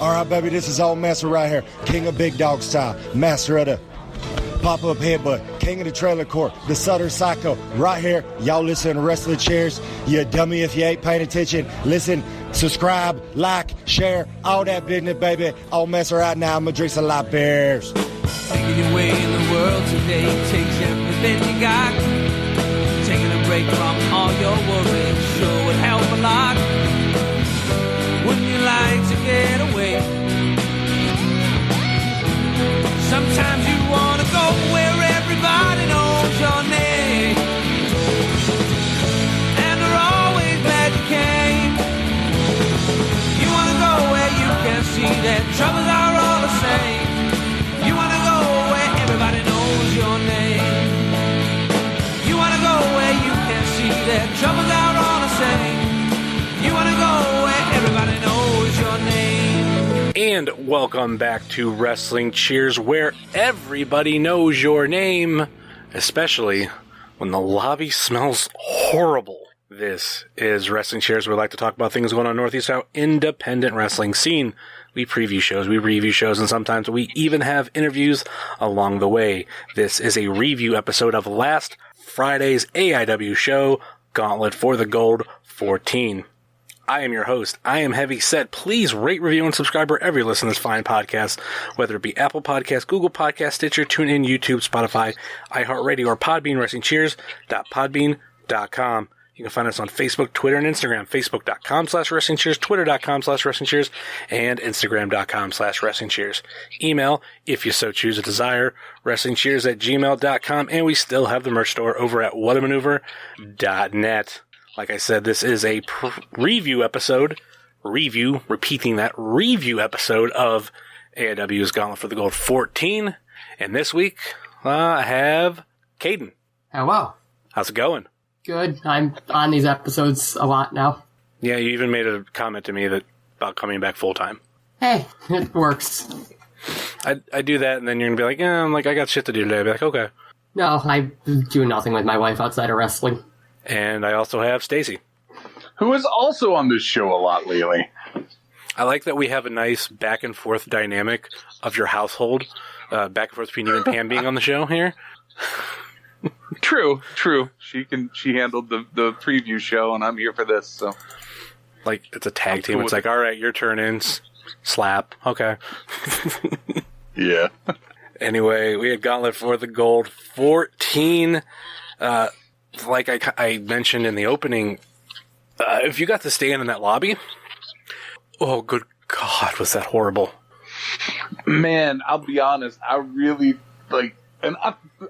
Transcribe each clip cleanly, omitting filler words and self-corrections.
All right, baby, this is old Master right here. King of Big Dog Style. Master of the pop-up headbutt. King of the trailer court. The Southern Psycho. Right here. Y'all listen to Wrestling Cheers. You dummy if you ain't paying attention. Listen, subscribe, like, share, all that business, baby. Old Master right now. I'm going to drink some light beers. Making your way in the world today takes everything you got. Taking a break from all your worries sure would help a lot. Wouldn't you like to get away? Sometimes you want to go where everybody knows your name, and they're always glad you came. You want to go where you can see that troubles are all the same. You want to go where everybody knows your name. You want to go where you can see that troubles are all the same. You want to go where everybody knows your name. And welcome back to Wrestling Cheers, where everybody knows your name, especially when the lobby smells horrible. This is Wrestling Cheers, where we like to talk about things going on Northeast Ohio independent wrestling scene. We preview shows, we review shows, and sometimes we even have interviews along the way. This is a review episode of last Friday's AIW show, Gauntlet for the Gold 14. I am your host. I am Heavy Set. Please rate, review, and subscribe wherever you listen to this fine podcast, whether it be Apple Podcasts, Google Podcasts, Stitcher, TuneIn, YouTube, Spotify, iHeartRadio, or Podbean, WrestlingCheers.podbean.com. You can find us on Facebook, Twitter, and Instagram. Facebook.com/WrestlingCheers, Twitter.com/WrestlingCheers, and Instagram.com/WrestlingCheers. Email, if you so choose a desire, WrestlingCheers@gmail.com, and we still have the merch store over at whatamaneuver.net. Like I said, this is a review episode of AIW's Gauntlet for the Gold 14. And this week, I have Kayden. Hello. How's it going? Good. I'm on these episodes a lot now. Yeah, you even made a comment to me about coming back full time. Hey, it works. I do that, and then you're going to be like, I got shit to do today. I'll be like, okay. No, I do nothing with my wife outside of wrestling. And I also have Stacy, who is also on this show a lot lately. I like that we have a nice back and forth dynamic of your household, back and forth between you and Pam being on the show here. True. She handled the preview show, and I'm here for this. So, like, it's a tag team. It's like, all right, your turn in. Slap. Okay. Yeah. Anyway, we had Gauntlet for the Gold 14. Like I mentioned in the opening, if you got to stand in that lobby, oh, good God, was that horrible. Man, I'll be honest, I really, and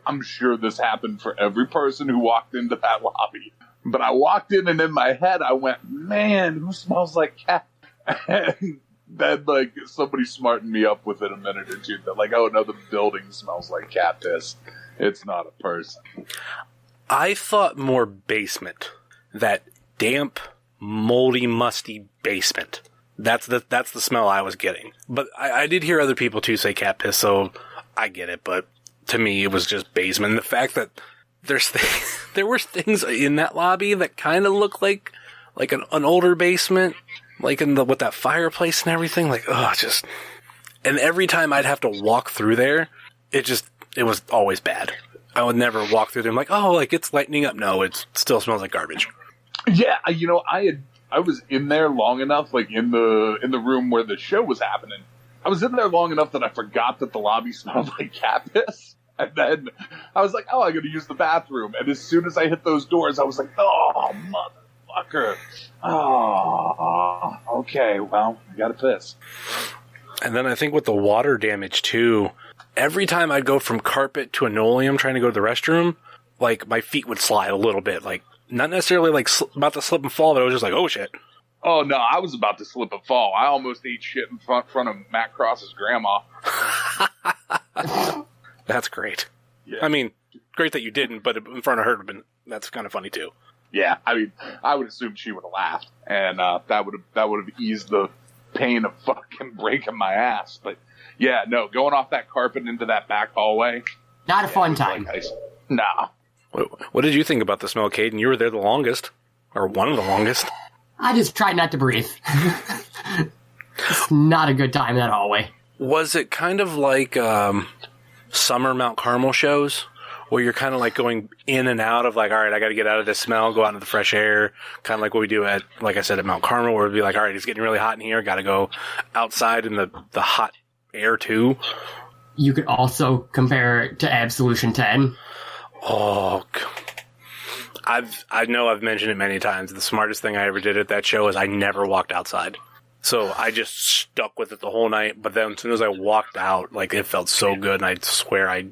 I'm sure this happened for every person who walked into that lobby, but I walked in and in my head I went, man, who smells like cat? And then, somebody smartened me up within a minute or two that, oh, no, the building smells like cat piss. It's not a person. I thought more basement. That damp, moldy, musty basement. That's the smell I was getting. But I did hear other people too say cat piss, so I get it. But to me, it was just basement. And the fact that there were things in that lobby that kind of look like an older basement, with that fireplace and everything. And every time I'd have to walk through there, it was always bad. I would never walk through there. I'm like, it's lightening up. No, it still smells like garbage. Yeah, I was in there long enough, in the room where the show was happening. I was in there long enough that I forgot that the lobby smelled like cat piss. And then I was like, oh, I'm going to use the bathroom. And as soon as I hit those doors, I was like, oh, motherfucker. Oh, okay, well, I got to piss. And then I think with the water damage, too, every time I'd go from carpet to linoleum trying to go to the restroom, my feet would slide a little bit. Not necessarily, about to slip and fall, but I was just like, oh, shit. Oh, no, I was about to slip and fall. I almost ate shit in front of Matt Cross's grandma. That's great. Yeah. I mean, great that you didn't, but in front of her, that's kind of funny, too. Yeah, I mean, I would assume she would have laughed, and that would have eased the pain of fucking breaking my ass. But yeah, no, going off that carpet into that back hallway, not a fun time. Nah. What did you think about the smell, Kayden? You were there the longest, or one of the longest. I just tried not to breathe. It's not a good time in that hallway. Was it kind of like summer Mount Carmel shows? Where you're kind of like going in and out of like, all right, I got to get out of this smell, go out into the fresh air. Kind of like what we do at, like I said, at Mount Carmel, where it'd be like, all right, it's getting really hot in here. Got to go outside in the hot air too. You could also compare it to Absolution 10. Oh, I know I've mentioned it many times. The smartest thing I ever did at that show is I never walked outside. So I just stuck with it the whole night. But then as soon as I walked out, like it felt so good. And I swear I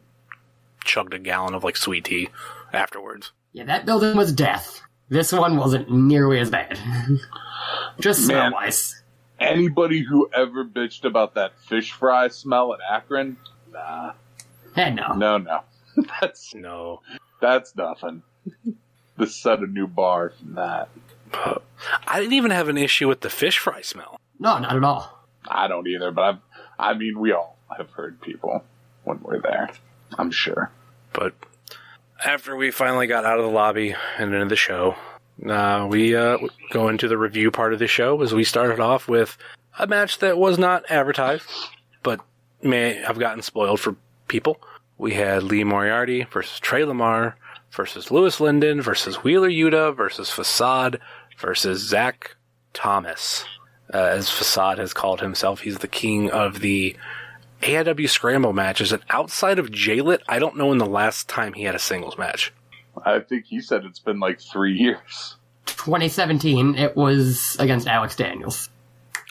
chugged a gallon of like sweet tea afterwards. Yeah, that building was death. This one wasn't nearly as bad. Just smell-wise. Anybody who ever bitched about that fish fry smell at Akron, nah. Heck no. No. That's nothing. This set a new bar from that. I didn't even have an issue with the fish fry smell. No, not at all. I don't either, but we all have heard people when we're there, I'm sure. But after we finally got out of the lobby and into the show, we go into the review part of the show as we started off with a match that was not advertised, but may have gotten spoiled for people. We had Lee Moriarty versus Trey Lamar versus Louis Linden versus Wheeler Yuta versus Facade versus Zach Thomas. As Facade has called himself, he's the king of the AIW Scramble matches, and outside of JLIT, I don't know when the last time he had a singles match. I think he said it's been like 3 years. 2017, it was against Alex Daniels.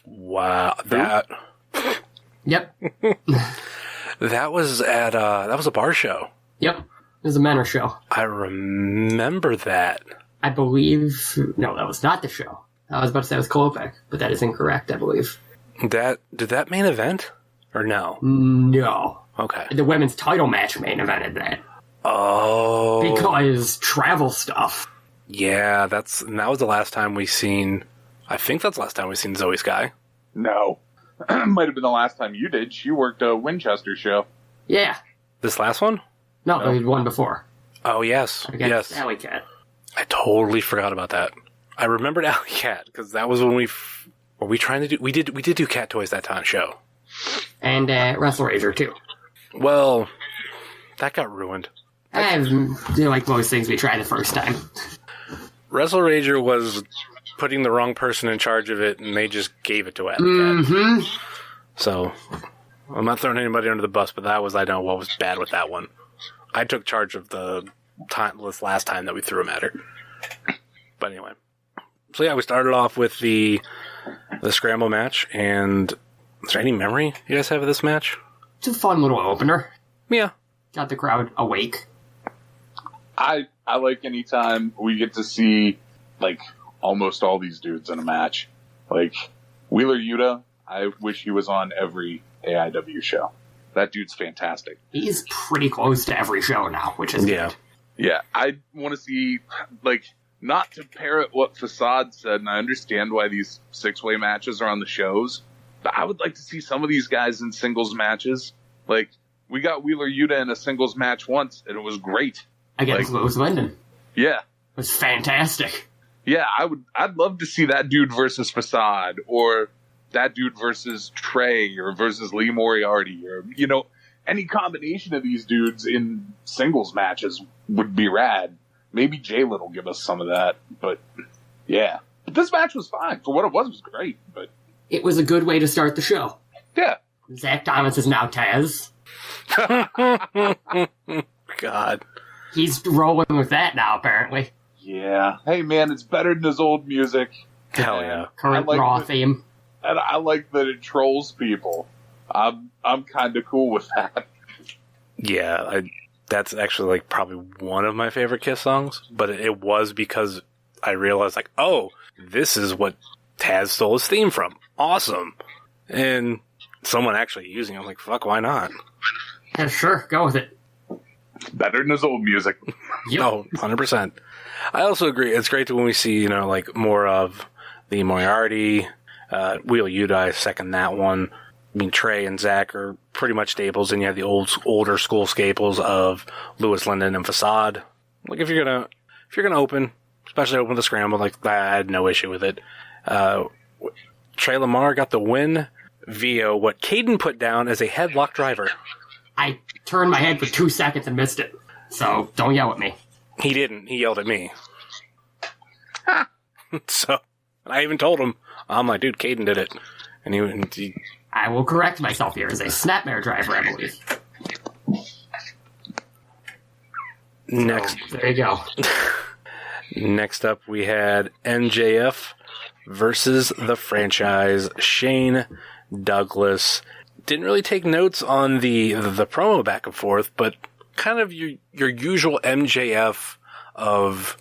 Wow, that... Yep. That was at, that was a bar show. Yep, it was a Manor show. I remember that. I believe... No, that was not the show. I was about to say it was Kolopek, but that is incorrect, I believe. Did that main event? Or no? No. Okay. The women's title match main evented that. Oh. Because travel stuff. Yeah, that was the last time we seen... I think that's the last time we seen Zoe Sky. No. Might have been the last time you did. She worked a Winchester show. Yeah. This last one? No, there was one before. Oh, yes. Against Yes. Alley Cat. I totally forgot about that. I remembered Alley Cat, because that was when were we trying to do... We did do Cat Toys that time show. And Wrestle Rager, too. Well, that got ruined. Like most things we tried the first time. Wrestle Rager was putting the wrong person in charge of it, and they just gave it to Alley Cat. Mm-hmm. So, I'm not throwing anybody under the bus, but that was, I know, what was bad with that one. I took charge of the last time that we threw him at her. But anyway. So yeah, we started off with the Scramble match, and is there any memory you guys have of this match? It's a fun little opener. Yeah. Got the crowd awake. I like anytime we get to see, like, almost all these dudes in a match. Like, Wheeler Yuta, I wish he was on every AIW show. That dude's fantastic. He's pretty close to every show now, which is good. Yeah, I want to see, like, not to parrot what Facade said, and I understand why these six-way matches are on the shows, but I would like to see some of these guys in singles matches. Like, we got Wheeler Yuta in a singles match once, and it was great. Against Louis Linden. Yeah. It was fantastic. Yeah, I'd love to see that dude versus Facade, or that dude versus Trey, or versus Lee Moriarty, or, you know, any combination of these dudes in singles matches would be rad. Maybe JLIT will give us some of that, but yeah. But this match was fine. For what it was great, but... It was a good way to start the show. Yeah. Zach Thomas is now Taz. God. He's rolling with that now, apparently. Yeah. Hey, man, it's better than his old music. Hell yeah. Current Raw theme. And I like that it trolls people. I'm kind of cool with that. Yeah, that's actually like probably one of my favorite Kiss songs, but it was because I realized like, oh, this is what Taz stole his theme from. Awesome. And someone actually using it, I'm like, fuck, why not? Yeah, sure, go with it. Better than his old music. Yep. No, 100%. I also agree. It's great when we see, you know, like more of the Moriarty, Wheel Yuta, I second that one. I mean, Trey and Zach are pretty much staples, and you have the older school staples of Louis Linden and Facade. Like if you're gonna open, especially open the Scramble, like I had no issue with it. Trey Lamar got the win via what Kayden put down as a headlock driver. I turned my head for 2 seconds and missed it. So don't yell at me. He didn't. He yelled at me. So, and I even told him, I'm like, dude, Kayden did it. And he I will correct myself here as a snapmare driver, I believe. Next. So, there you go. Next up, we had MJF versus the franchise. Shane Douglas. Didn't really take notes on the promo back and forth, but kind of your usual MJF of,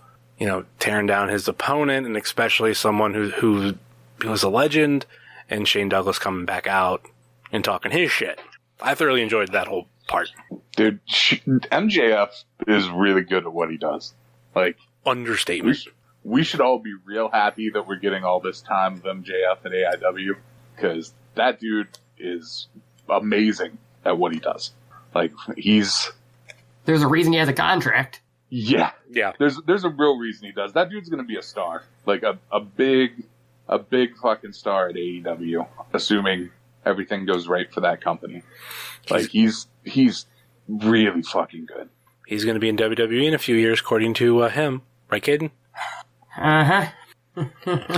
tearing down his opponent, and especially someone who was a legend, and Shane Douglas coming back out and talking his shit. I thoroughly enjoyed that whole part. Dude, MJF is really good at what he does. Like, understatement. We should all be real happy that we're getting all this time of MJF at AIW, because that dude is amazing at what he does. Like, There's a reason he has a contract. Yeah. There's a real reason he does. That dude's gonna be a star. Like, a big fucking star at AEW, assuming everything goes right for that company. Like, he's really fucking good. He's going to be in WWE in a few years, according to him. Right, Kayden? Uh-huh.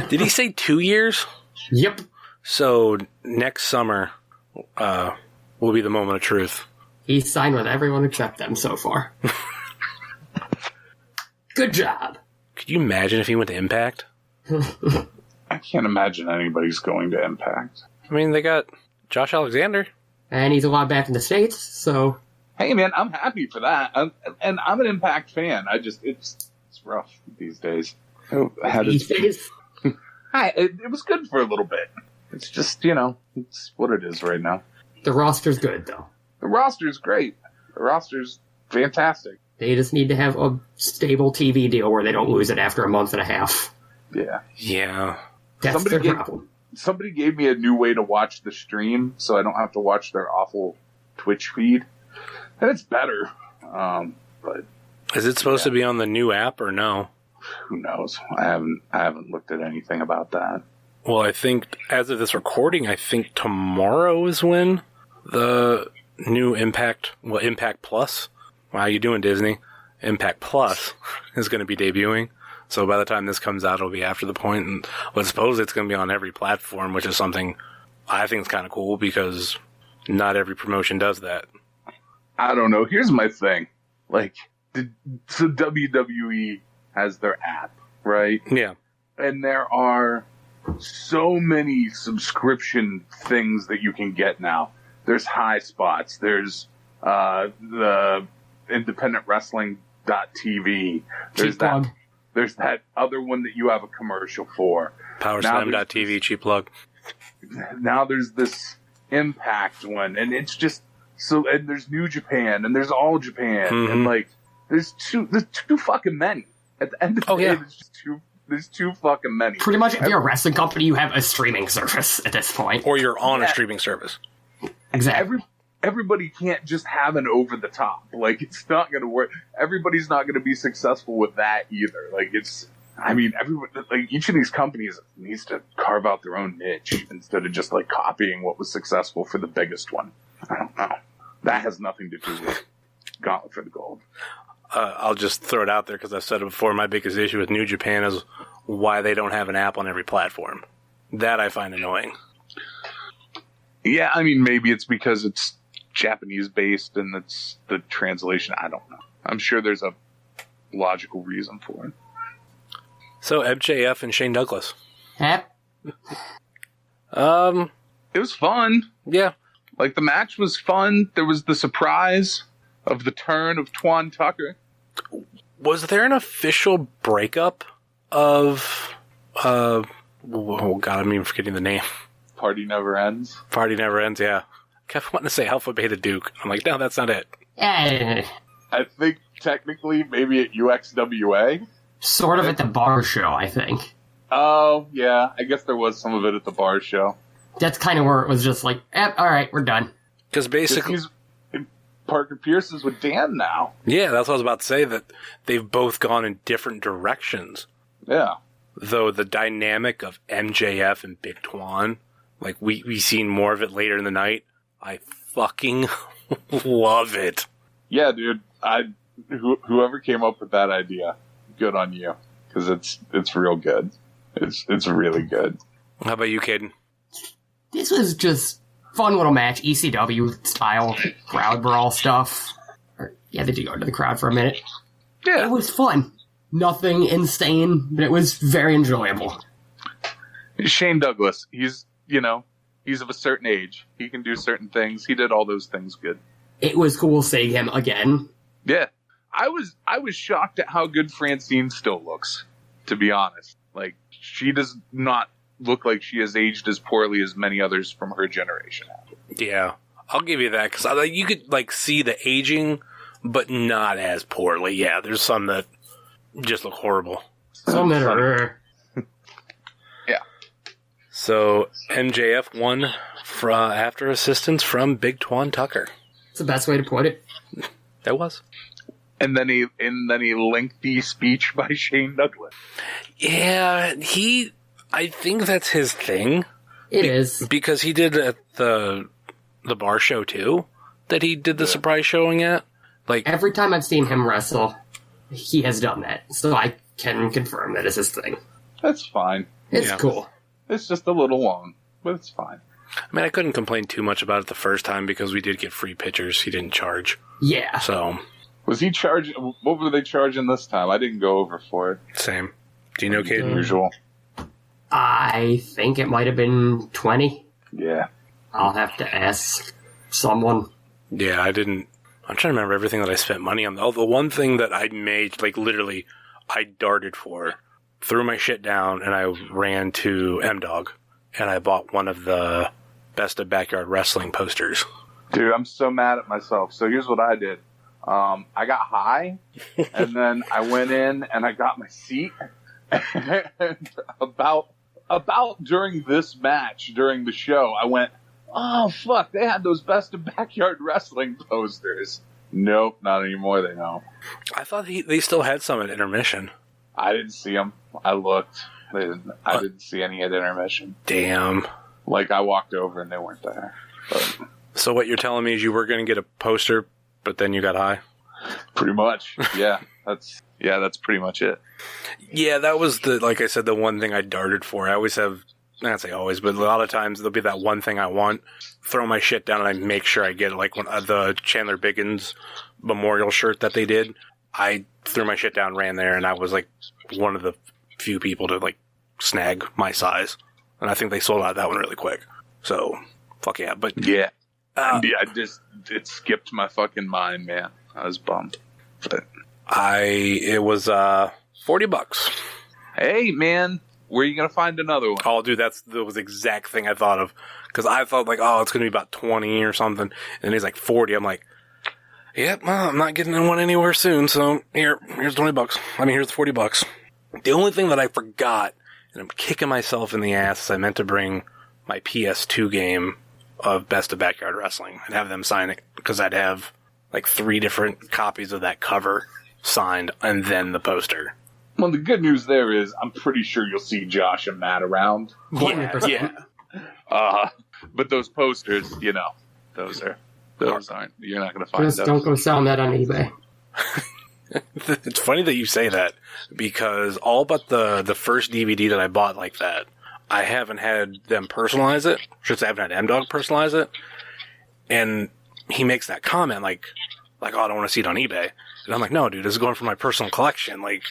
Did he say 2 years? Yep. So, next summer will be the moment of truth. He's signed with everyone except them so far. Good job. Could you imagine if he went to Impact? I can't imagine anybody's going to Impact. I mean, they got Josh Alexander. And he's a lot back in the States, so... Hey, man, I'm happy for that. And I'm an Impact fan. It's rough these days. These days? It was good for a little bit. It's just, it's what it is right now. The roster's good, though. The roster's great. The roster's fantastic. They just need to have a stable TV deal where they don't lose it after a month and a half. Yeah. Yeah. That's their problem. Somebody gave me a new way to watch the stream, so I don't have to watch their awful Twitch feed. And it's better. But is it supposed to be on the new app or no? Who knows? I haven't looked at anything about that. Well, I think as of this recording, I think tomorrow is when the new Impact Plus. How you doing, Disney? Impact Plus is going to be debuting. So by the time this comes out, it'll be after the point. And I suppose it's going to be on every platform, which is something I think is kind of cool because not every promotion does that. I don't know. Here's my thing. Like, so WWE has their app, right? Yeah. And there are so many subscription things that you can get now. There's High Spots. There's the Independent Wrestling.tv. There's that other one that you have a commercial for. PowerSlam.tv, cheap plug. Now there's this Impact one, and it's just so. And there's New Japan, and there's All Japan, and like there's too fucking many. At the end of the day, there's too fucking many. Pretty much, if you're a wrestling company, you have a streaming service at this point, or you're on a streaming service. Exactly. Everybody can't just have an over the top. Like, it's not going to work. Everybody's not going to be successful with that either. Like, each of these companies needs to carve out their own niche instead of just like copying what was successful for the biggest one. I don't know. That has nothing to do with Gauntlet for the Gold. I'll just throw it out there because I've said it before. My biggest issue with New Japan is why they don't have an app on every platform. That I find annoying. Yeah, I mean, maybe it's because it's Japanese based and it's the translation. I don't know. I'm sure there's a logical reason for it. So MJF and Shane Douglas. Yep. It was fun. Yeah. Like, the match was fun. There was the surprise of the turn of Twan Tucker. Was there an official breakup of oh god, I'm even forgetting the name. Party Never Ends. Party Never Ends, yeah. I kept wanting to say Alpha Beta Duke. I'm like, no, that's not it. Yeah. I think technically maybe at UXWA. Sort of at the bar show, I think. Oh, yeah. I guess there was some of it at the bar show. That's kind of where it was just like, alright, we're done. Because basically... Parker Pierce is with Dan now. Yeah, that's what I was about to say, that they've both gone in different directions. Yeah. though the dynamic of MJF and Big Twan, like we seen more of it later in the night. I fucking love it. Yeah, dude. Whoever came up with that idea, good on you, because it's real good. It's really good. How about you, Kayden? This was just fun little match, ECW style crowd brawl stuff. Yeah, they did go into the crowd for a minute. Yeah, it was fun. Nothing insane, but it was very enjoyable. Shane Douglas, he's of a certain age. He can do certain things. He did all those things good. It was cool seeing him again. Yeah. I was shocked at how good Francine still looks, to be honest. Like, she does not look like she has aged as poorly as many others from her generation have. Yeah, I'll give you that, because you could, like, see the aging, but not as poorly. Yeah, there's some that just look horrible. Some that are... Yeah. So, MJF won after assistance from Big Twan Tucker. That's the best way to put it. That was. And then a lengthy speech by Shane Douglas. Yeah, I think that's his thing. It is. Because he did at the bar show, too, that he did the surprise showing at. Like, every time I've seen him wrestle, he has done that. So I can confirm that it's his thing. That's fine. It's cool. It's just a little long, but it's fine. I mean, I couldn't complain too much about it the first time because we did get free pictures. He didn't charge. Yeah. So... Was he charging? What were they charging this time? I didn't go over for it. Same. Do you know, Kayden? Usual. I think it might have been 20. Yeah. I'll have to ask someone. Yeah, I didn't. I'm trying to remember everything that I spent money on. The one thing that I made, like, literally, I darted for, threw my shit down, and I ran to M-Dog, and I bought one of the Best of Backyard Wrestling posters. Dude, I'm so mad at myself. So here's what I did. I got high, and then I went in and I got my seat. And about during this match, during the show, I went, oh, fuck, they had those Best of Backyard Wrestling posters. Nope, not anymore, they don't. I thought they still had some at intermission. I didn't see them. I looked. I didn't see any at intermission. Damn. Like, I walked over and they weren't there. But. So what you're telling me is you were going to get a poster, but then you got high? Pretty much, yeah. That's pretty much it. Yeah, that was like I said, the one thing I darted for. I always have, not say always, but a lot of times there'll be that one thing I want, throw my shit down, and I make sure I get it. Like when the Chandler Biggins memorial shirt that they did, I threw my shit down, ran there, and I was like one of the few people to like snag my size. And I think they sold out that one really quick. So, fuck yeah. But yeah. It skipped my fucking mind, man. I was bummed. But it was $40. Hey, man, where are you gonna find another one? Oh, dude, that was the exact thing I thought of. Because I thought like, oh, it's gonna be about 20 or something, and he's like 40. I'm like, yep, well, I'm not getting one anywhere soon. So here's $20. I mean, here's the $40. The only thing that I forgot, and I'm kicking myself in the ass, is I meant to bring my PS2 game of Best of Backyard Wrestling and have them sign it, because I'd have like 3 different copies of that cover signed and then the poster. Well, the good news there is I'm pretty sure you'll see Josh and Matt around. Yeah. But those posters, those aren't. You're not going to find Just those. don't go selling that on eBay. It's funny that you say that, because all but the first DVD that I bought like that, I haven't had them personalize it. I haven't had M-Dog personalize it. And he makes that comment like, oh, I don't want to see it on eBay. And I'm like, no, dude, this is going for my personal collection. Like,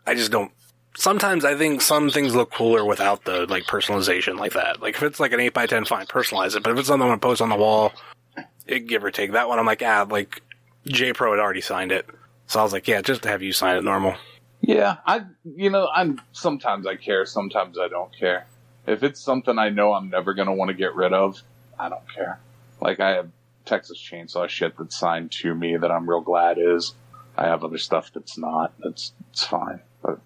I just don't. Sometimes I think some things look cooler without the, like, personalization like that. Like, if it's like an 8x10, fine, personalize it. But if it's something I'm going to post on the wall, give or take that one, I'm like, like, J-Pro had already signed it. So I was like, yeah, just have you sign it normal. Yeah, sometimes I care, sometimes I don't care. If it's something I know I'm never going to want to get rid of, I don't care. Like, I have Texas Chainsaw shit that's signed to me that I'm real glad is. I have other stuff that's not. It's fine. But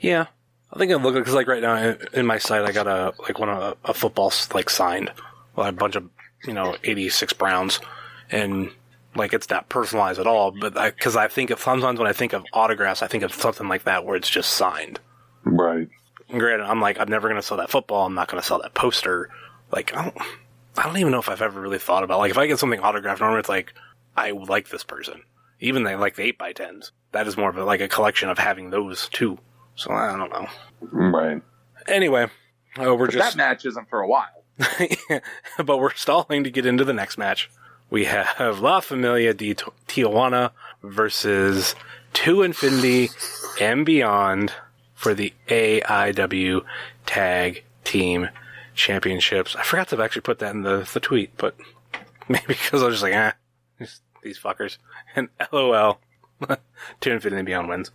yeah, I think I'm looking, because like right now in my site I got a football like signed, well, a bunch of 86 Browns, and like it's not personalized at all. But because I think sometimes when I think of autographs, I think of something like that where it's just signed. Right. granted, I'm like, I'm never going to sell that football. I'm not going to sell that poster. Like, I don't even know if I've ever really thought about, like, if I get something autographed, normally it's like, I like this person. Even like the 8x10s. That is more of a collection of having those too. So I don't know. Right. Anyway, that match isn't for a while. But we're stalling to get into the next match. We have La Familia de Tijuana versus To Infinity and Beyond for the AIW Tag Team Championships. I forgot to actually put that in the tweet, but maybe because I was just like, these fuckers. And LOL, To Infinity and Beyond wins.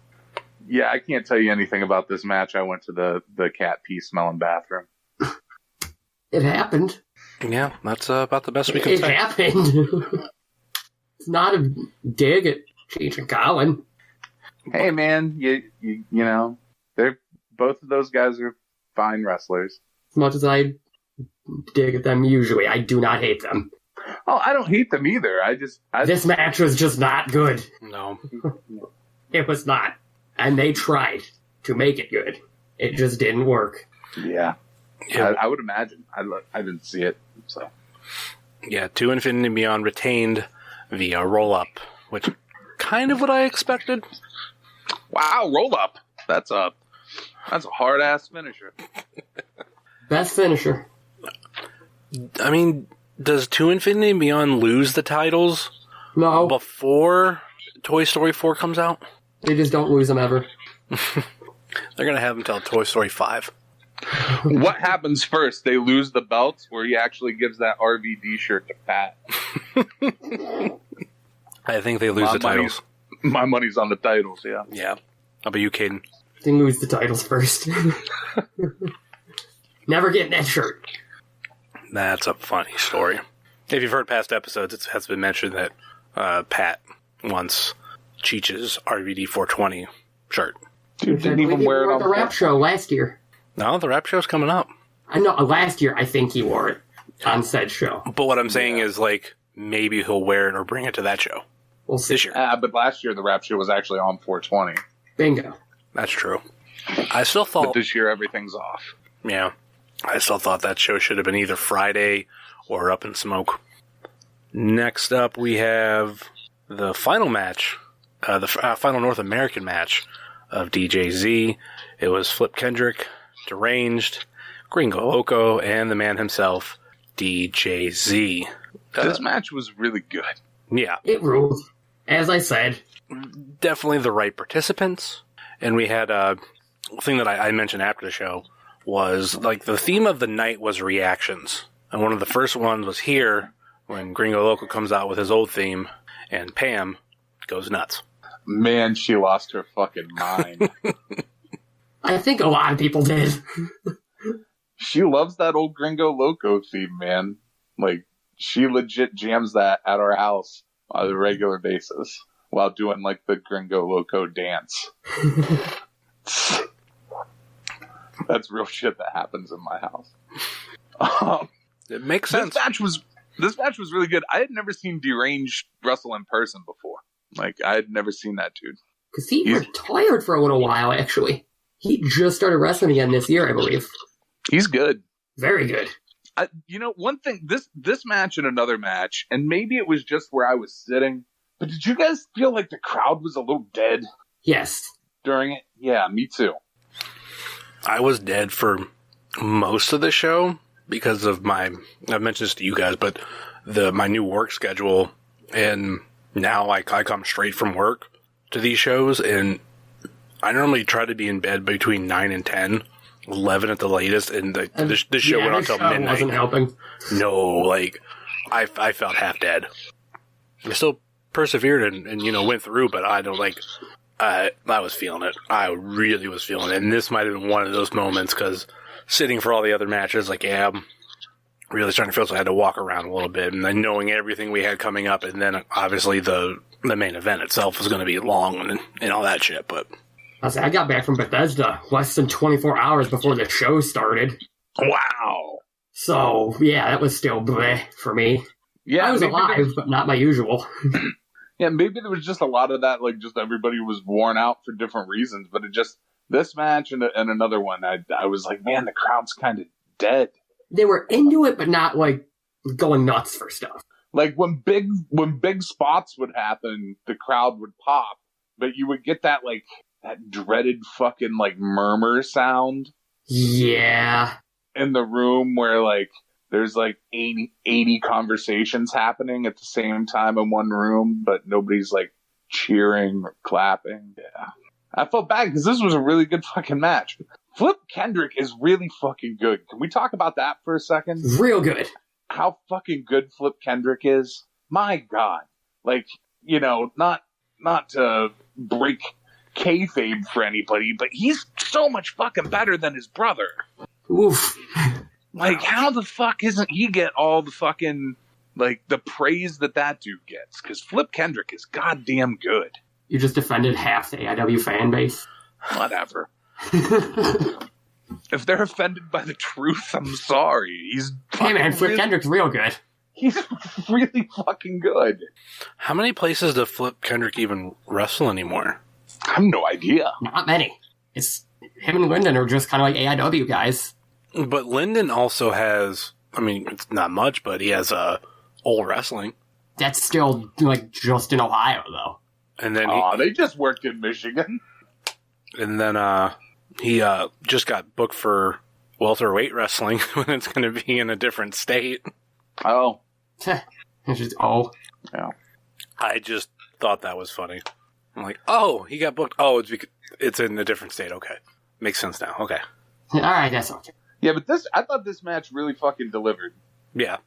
Yeah, I can't tell you anything about this match. I went to the cat pee smelling bathroom. It happened. Yeah, that's about the best we can say. It happened. It's not a dig at Cheech and Colin. Hey, man, you know, they're both of those guys are fine wrestlers. As much as I dig at them usually, I do not hate them. Oh, I don't hate them either. This match was just not good. No. It was not. And they tried to make it good. It just didn't work. Yeah. I would imagine. I didn't see it, so. Yeah, To Infinity and Beyond retained via roll-up, which kind of what I expected. Wow, roll-up. That's a hard-ass finisher. Best finisher. I mean, does To Infinity and Beyond lose the titles No. before Toy Story 4 comes out? They just don't lose them ever. They're going to have them till Toy Story 5. What happens first? They lose the belts, where he actually gives that RVD shirt to Pat. I think they lose the titles. My money's on the titles, yeah. Yeah. How about you, Kayden? They lose the titles first. Never getting that shirt. That's a funny story. If you've heard past episodes, it has been mentioned that Pat wants Cheech's RVD 420 shirt. Dude didn't even wear it on the rap show last year. No, the rap show's coming up. I know, last year I think he wore it on said show. But what I'm saying is, like, maybe he'll wear it or bring it to that show. We'll see. This year. But last year the rap show was actually on 420. Bingo. That's true. I still thought... But this year everything's off. Yeah. I still thought that show should have been either Friday or Up in Smoke. Next up, we have the final match, the final North American match of DJZ. It was Flip Kendrick, Deranged, Gringo Loco, and the man himself, DJZ. This match was really good. Yeah. It ruled. As I said. Definitely the right participants. And we had a thing that I mentioned after the show was, like, the theme of the night was reactions. And one of the first ones was here, when Gringo Loco comes out with his old theme, and Pam goes nuts. Man, she lost her fucking mind. I think a lot of people did. She loves that old Gringo Loco theme, man. Like, she legit jams that at our house on a regular basis while doing, like, the Gringo Loco dance. That's real shit that happens in my house. It makes sense. This match was really good. I had never seen Deranged wrestle in person before. Like, I had never seen that dude. Because he retired for a little while, actually. He just started wrestling again this year, I believe. He's good. Very good. You know, one thing, this match and another match, and maybe it was just where I was sitting, but did you guys feel like the crowd was a little dead? Yes. During it? Yeah, me too. I was dead for most of the show because of I've mentioned this to you guys, but my new work schedule, and now I come straight from work to these shows, and I normally try to be in bed between 9 and 10, 11 at the latest, and this show went on until midnight. Wasn't helping. No, like, I felt half dead. I still persevered and went through, but I don't, like, I was feeling it. I really was feeling it, and this might have been one of those moments, because sitting for all the other matches, like, yeah, I'm really starting to feel, so I had to walk around a little bit, and then knowing everything we had coming up, and then obviously the main event itself was going to be long and all that shit, but... I got back from Bethesda less than 24 hours before the show started. Wow. So, yeah, that was still bleh for me. Yeah, I was alive, but not my usual. Yeah, maybe there was just a lot of that, like, just everybody was worn out for different reasons, but This match and another one, I was like, man, the crowd's kind of dead. They were into it, but not like going nuts for stuff. Like when big spots would happen, the crowd would pop, but you would get that dreaded fucking like murmur sound. Yeah. In the room where like there's like 80 conversations happening at the same time in one room, but nobody's like cheering or clapping. Yeah. I felt bad because this was a really good fucking match. Flip Kendrick is really fucking good. Can we talk about that for a second? Real good. How fucking good Flip Kendrick is. My God. Like, you know, not to break kayfabe for anybody, but he's so much fucking better than his brother. Oof. Like, how the fuck isn't he get all the fucking, like, the praise that dude gets? Because Flip Kendrick is goddamn good. You just defended half the AIW fan base. Whatever. If they're offended by the truth, I'm sorry. Hey man, Flip Kendrick's real good. He's really fucking good. How many places does Flip Kendrick even wrestle anymore? I have no idea. Not many. It's him and Lyndon are just kind of like AIW guys. But Lyndon also has, I mean, it's not much, but he has All Wrestling. That's still like just in Ohio though. And then they just worked in Michigan. And then he just got booked for welterweight wrestling when it's going to be in a different state. Oh. It's just, oh. Yeah. I just thought that was funny. I'm like, oh, he got booked. Oh, it's in a different state. Okay. Makes sense now. Okay. Alright, that's okay. Yeah, but I thought this match really fucking delivered. Yeah.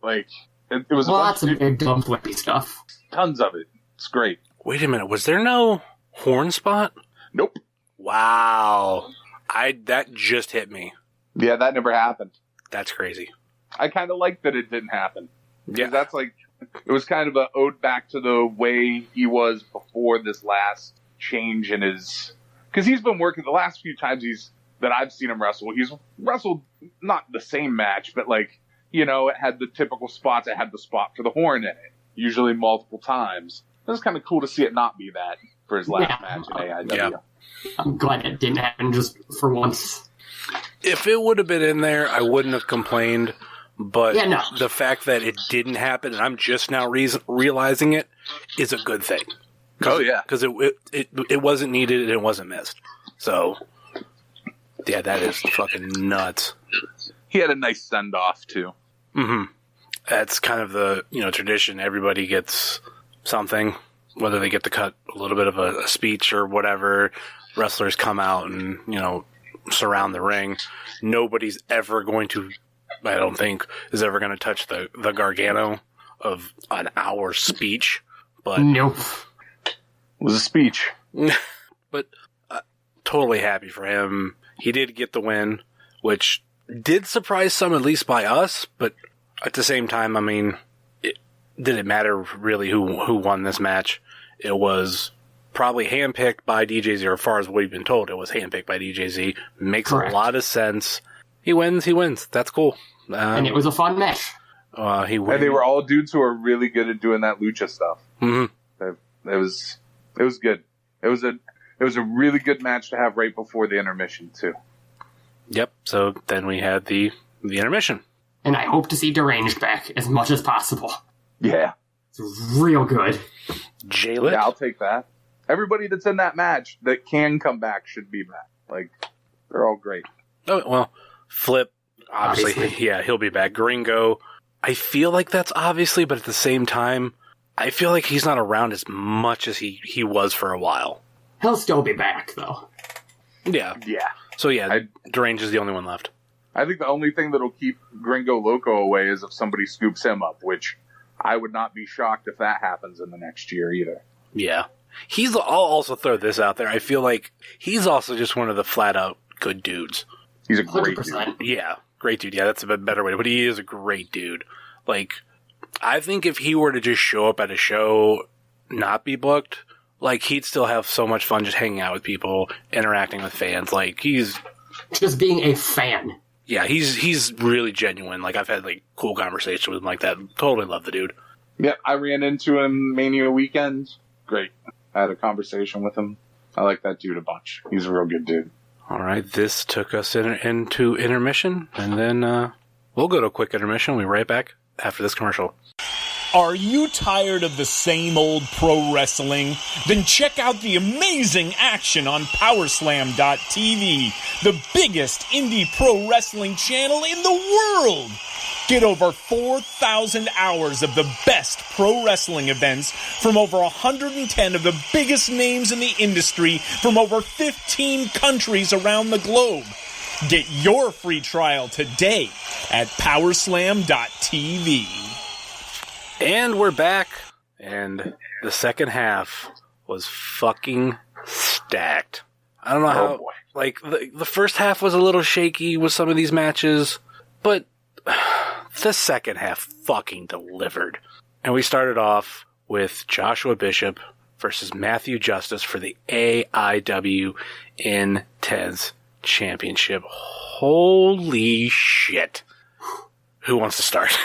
Like, it was lots of big dumb flippy stuff. Tons of it. It's great. Wait a minute. Was there no horn spot? Nope. Wow. That just hit me. Yeah, that never happened. That's crazy. I kind of like that it didn't happen. Yeah. That's like, it was kind of an ode back to the way he was before this last change in his, because he's been working the last few times that I've seen him wrestle. He's wrestled not the same match, but like, you know, it had the typical spots. It had the spot for the horn in it, usually multiple times. It was kind of cool to see it not be that for his last match in AIW. Yeah. I'm glad it didn't happen just for once. If it would have been in there, I wouldn't have complained. But the fact that it didn't happen, and I'm just now realizing it, is a good thing. Oh, yeah. Because it wasn't needed and it wasn't missed. So, yeah, that is fucking nuts. He had a nice send-off, too. Mm-hmm. That's kind of the, tradition. Everybody gets something, whether they get to cut a little bit of a speech or whatever. Wrestlers come out and, surround the ring. Nobody's ever going to, I don't think, is ever going to touch the Gargano of an hour speech. But nope. It was a speech. But totally happy for him. He did get the win, which did surprise some, at least by us. But at the same time, I mean, it didn't matter really who won this match. It was probably handpicked by DJZ, or as far as we've been told, it was handpicked by DJZ. Makes Correct. A lot of sense. He wins. That's cool. And it was a fun match. And they were all dudes who are really good at doing that lucha stuff. Mm-hmm. It was good. It was a really good match to have right before the intermission too. Yep. So then we had the intermission. And I hope to see Deranged back as much as possible. Yeah. It's real good. JLIT? Yeah, I'll take that. Everybody that's in that match that can come back should be back. Like, they're all great. Oh, well, Flip, obviously. Yeah, he'll be back. Gringo, I feel like that's obviously, but at the same time, I feel like he's not around as much as he was for a while. He'll still be back, though. Yeah. So, Deranged is the only one left. I think the only thing that'll keep Gringo Loco away is if somebody scoops him up, which I would not be shocked if that happens in the next year either. Yeah. I'll also throw this out there. I feel like he's also just one of the flat-out good dudes. He's a great 100%. dude. Yeah, great dude. Yeah, that's a better way. But he is a great dude. Like, I think if he were to just show up at a show, not be booked, like, he'd still have so much fun just hanging out with people, interacting with fans. Like, he's... just being a fan. Yeah, he's really genuine. Like, I've had, like, cool conversations with him like that. Totally love the dude. Yeah, I ran into him Mania weekend. Great. I had a conversation with him. I like that dude a bunch. He's a real good dude. All right, this took us into intermission, and then we'll go to a quick intermission. We'll be right back after this commercial. Are you tired of the same old pro wrestling? Then check out the amazing action on Powerslam.tv, the biggest indie pro wrestling channel in the world. Get over 4,000 hours of the best pro wrestling events from over 110 of the biggest names in the industry from over 15 countries around the globe. Get your free trial today at Powerslam.tv. And we're back, and the second half was fucking stacked. I don't know how, like, the first half was a little shaky with some of these matches, but the second half fucking delivered. And we started off with Joshua Bishop versus Matthew Justice for the AIW Intense Championship. Holy shit. Who wants to start?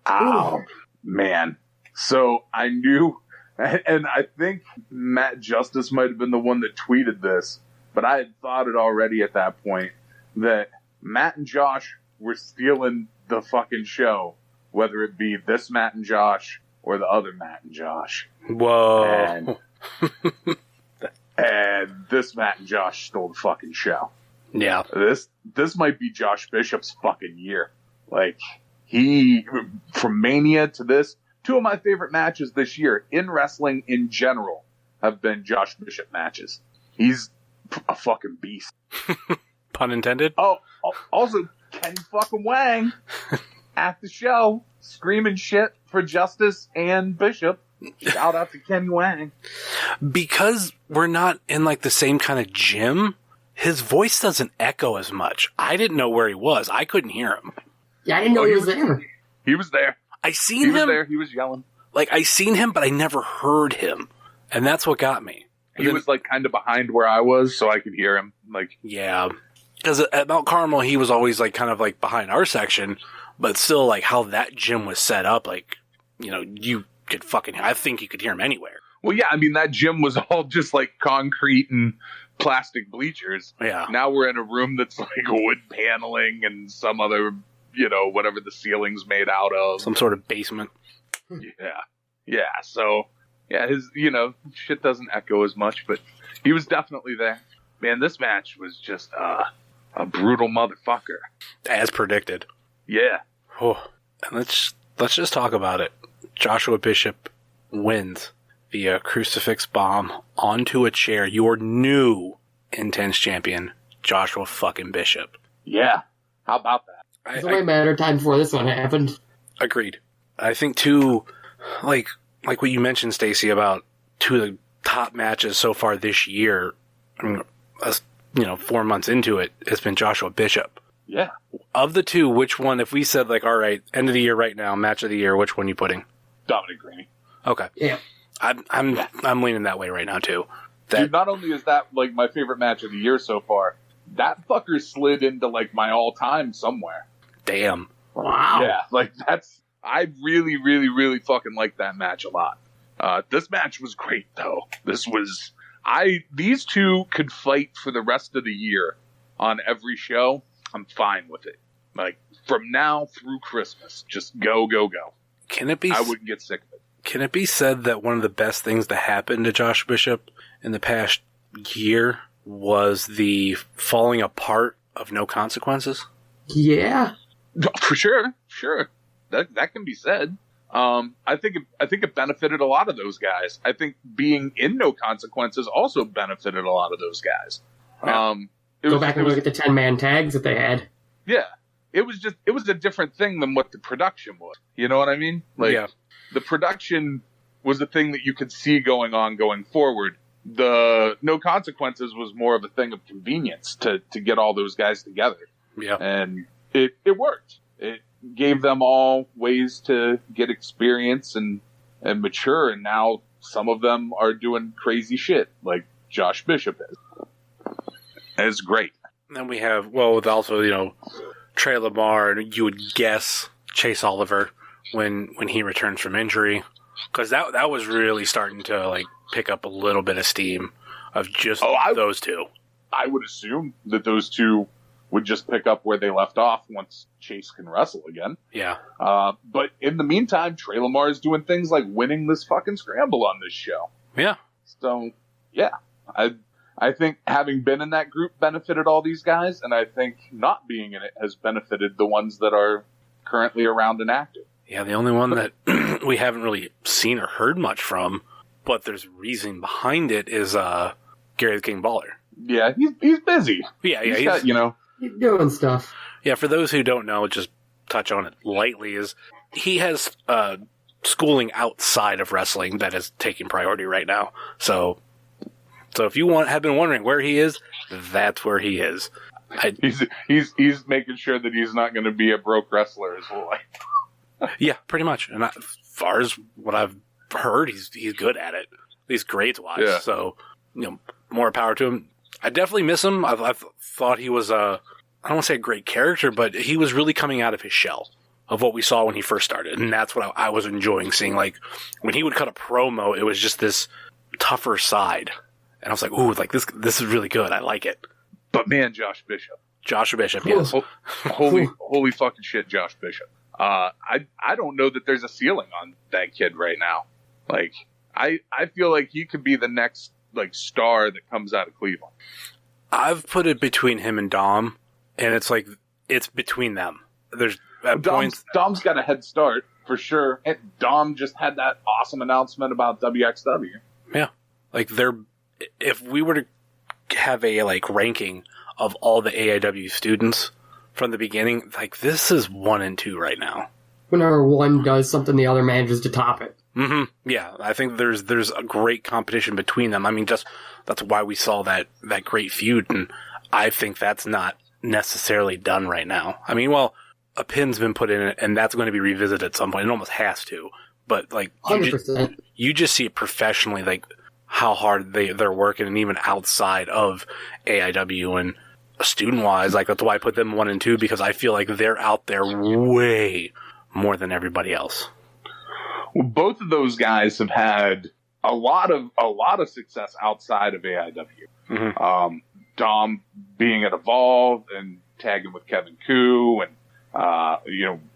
Oh, man. So I knew, and I think Matt Justice might have been the one that tweeted this, but I had thought it already at that point, that Matt and Josh were stealing the fucking show, whether it be this Matt and Josh or the other Matt and Josh. Whoa. And this Matt and Josh stole the fucking show. Yeah. This might be Josh Bishop's fucking year. Like, he, from Mania to this, two of my favorite matches this year in wrestling in general have been Josh Bishop matches. He's a fucking beast. Pun intended? Oh, also, Kenny fucking Wang at the show, screaming shit for Justice and Bishop. Shout out to Kenny Wang. Because we're not in, like, the same kind of gym, his voice doesn't echo as much. I didn't know where he was. I couldn't hear him. Yeah, I didn't know he was there. He was there. I seen He him. was there. He was yelling. Like, I seen him, but I never heard him. And that's what got me. He was, like, kind of behind where I was, so I could hear him. Like, yeah. Because at Mount Carmel, he was always, like, kind of, like, behind our section, but still, like, how that gym was set up, like, you know, you could fucking, I think you could hear him anywhere. well, yeah, I mean, that gym was all just, like, concrete and plastic bleachers. Yeah. Now we're in a room that's, like, wood paneling and some other, you know, whatever the ceiling's made out of. Some sort of basement. Yeah. Yeah, so, yeah, his, you know, shit doesn't echo as much, but he was definitely there. Man, this match was just a brutal motherfucker. As predicted. Yeah. Oh. And let's just talk about it. Joshua Bishop wins via crucifix bomb onto a chair. Your new Intense champion, Joshua fucking Bishop. Yeah. How about that? It's only a matter of time before this one happened. Agreed. I think too, like what you mentioned, Stacy, about two of the top matches so far this year. I mean, 4 months into it, it's been Joshua Bishop. Yeah. Of the two, which one? If we said like, all right, end of the year right now, match of the year, which one are you putting? Dominic Greeny. Okay. Yeah. I'm leaning that way right now too. Dude, not only is that like my favorite match of the year so far, that fucker slid into like my all-time somewhere. Damn. Wow. Yeah, like I really, really, really fucking like that match a lot. This match was great though. These two could fight for the rest of the year on every show. I'm fine with it. Like from now through Christmas, just go, go, go. Can it be? I wouldn't get sick of it. Can it be said that one of the best things to happen to Josh Bishop in the past year was the falling apart of No Consequences? Yeah. For sure. That can be said. I think it benefited a lot of those guys. I think being in No Consequences also benefited a lot of those guys. Yeah. Go back and look at the 10-man tags that they had. Yeah. It was a different thing than what the production was. You know what I mean? Like, yeah. The production was a thing that you could see going on going forward. The No Consequences was more of a thing of convenience to get all those guys together. Yeah. And it worked. It gave them all ways to get experience and mature, and now some of them are doing crazy shit, like Josh Bishop is. And it's great. And then we have, with also, Trey Lamar, and you would guess Chase Oliver when he returns from injury. Because that was really starting to, like, pick up a little bit of steam. of just those two. I would assume that those two would just pick up where they left off once Chase can wrestle again. Yeah. But in the meantime, Trey Lamar is doing things like winning this fucking scramble on this show. Yeah. So, yeah. I think having been in that group benefited all these guys, and I think not being in it has benefited the ones that are currently around and active. Yeah, the only one that we haven't really seen or heard much from, but there's reason behind it, is Gary the King Baller. Yeah, he's busy. Yeah, he's got, He's doing stuff. Yeah, for those who don't know, just touch on it lightly, is he has schooling outside of wrestling that is taking priority right now. So if you have been wondering where he is, that's where he is. He's making sure that he's not going to be a broke wrestler his whole life. Yeah, pretty much. And as far as what I've heard, he's good at it, at least grades wise. Yeah. So more power to him. I definitely miss him. I've thought he was I don't want to say a great character, but he was really coming out of his shell of what we saw when he first started. And that's what I was enjoying seeing. Like, when he would cut a promo, it was just this tougher side. And I was like, ooh, like this is really good. I like it. But man, Josh Bishop, yes. Holy fucking shit, Josh Bishop. I don't know that there's a ceiling on that kid right now. Like, I feel like he could be the next star that comes out of Cleveland. I've put it between him and Dom, and it's like it's between them. There's Dom's got a head start for sure. And Dom just had that awesome announcement about WXW. Yeah, like if we were to have a ranking of all the AIW students from the beginning, like this is 1 and 2 right now. Whenever one does something, the other manages to top it. Mm-hmm. Yeah, I think there's a great competition between them. I mean, that's why we saw that great feud, and I think that's not necessarily done right now. I mean, well, a pin's been put in it, and that's going to be revisited at some point. It almost has to. But 100%. You just see it professionally, like how hard they're working, and even outside of AIW and student-wise, like that's why I put them 1 and 2, because I feel like they're out there way more than everybody else. Well, both of those guys have had a lot of success outside of AIW. Mm-hmm. Dom being at Evolve and tagging with Kevin Koo and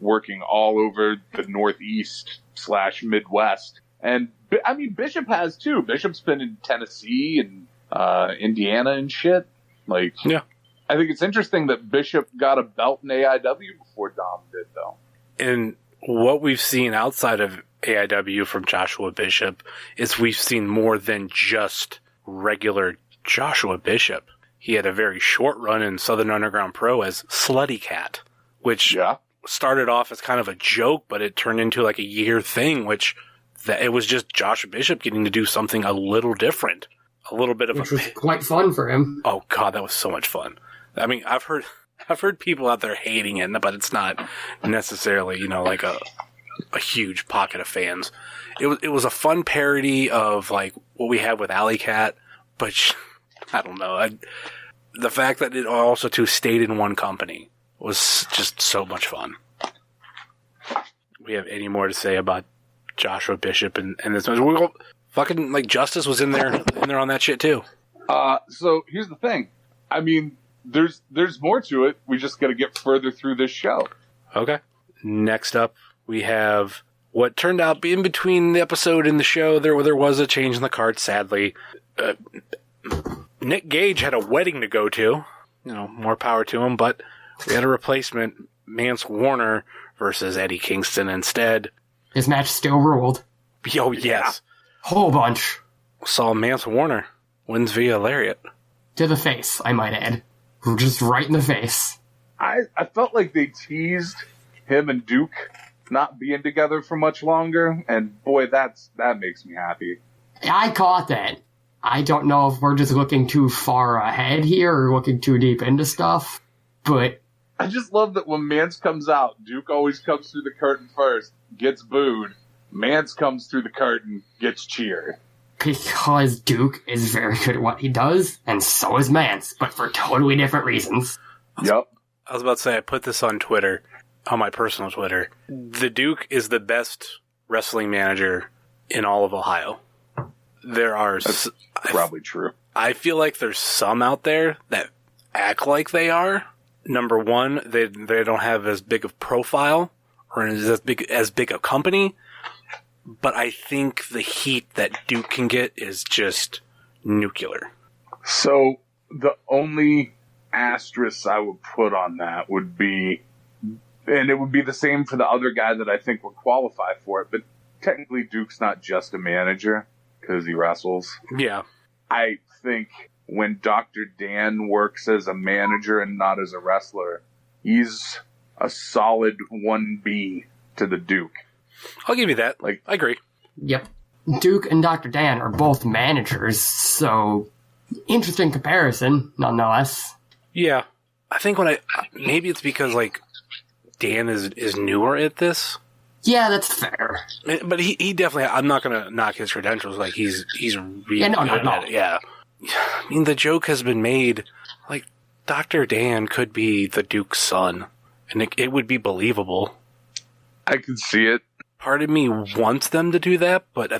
working all over the Northeast/Midwest. And I mean, Bishop has too. Bishop's been in Tennessee and Indiana and shit. Like, yeah. I think it's interesting that Bishop got a belt in AIW before Dom did, though. And what we've seen outside of AIW from Joshua Bishop is we've seen more than just regular Joshua Bishop. He had a very short run in Southern Underground Pro as Slutty Cat, which started off as kind of a joke, but it turned into like a year thing, which it was just Joshua Bishop getting to do something a little different. A little bit of which was quite fun for him. Oh God, that was so much fun. I mean, I've heard people out there hating it, but it's not necessarily, like a huge pocket of fans. It was a fun parody of like what we have with Alley Cat, but I don't know. The fact that it also too stayed in one company was just so much fun. We have any more to say about Joshua Bishop and this? We fucking Justice was in there on that shit too. So here's the thing. I mean, there's more to it. We just got to get further through this show. Okay. Next up, we have what turned out in between the episode and the show. There was a change in the card, sadly. Nick Gage had a wedding to go to. More power to him, but we had a replacement, Mance Warner versus Eddie Kingston instead. His match still ruled. Oh, yes. Whole bunch. Saw Mance Warner wins via lariat. To the face, I might add. Just right in the face. I felt like they teased him and Duke not being together for much longer, and boy, that makes me happy. I caught that. I don't know if we're just looking too far ahead here or looking too deep into stuff, but I just love that when Mance comes out, Duke always comes through the curtain first, gets booed. Mance comes through the curtain, gets cheered. Because Duke is very good at what he does, and so is Mance, but for totally different reasons. Yep. I was about to say, I put this on Twitter, on my personal Twitter. The Duke is the best wrestling manager in all of Ohio. There are... That's probably true. I feel like there's some out there that act like they are. Number one, they don't have as big of profile or as big a company. But I think the heat that Duke can get is just nuclear. So the only asterisk I would put on that would be, and it would be the same for the other guy that I think would qualify for it, but technically Duke's not just a manager because he wrestles. Yeah. I think when Dr. Dan works as a manager and not as a wrestler, he's a solid 1B to the Duke. I'll give you that. Like, I agree. Yep. Duke and Dr. Dan are both managers, so interesting comparison, nonetheless. Yeah. I think maybe it's because, like, Dan is newer at this. Yeah, that's fair. But he definitely, I'm not going to knock his credentials. Like, he's really good at it. Yeah. I mean, the joke has been made, like, Dr. Dan could be the Duke's son, and it would be believable. I can see it. Part of me wants them to do that, but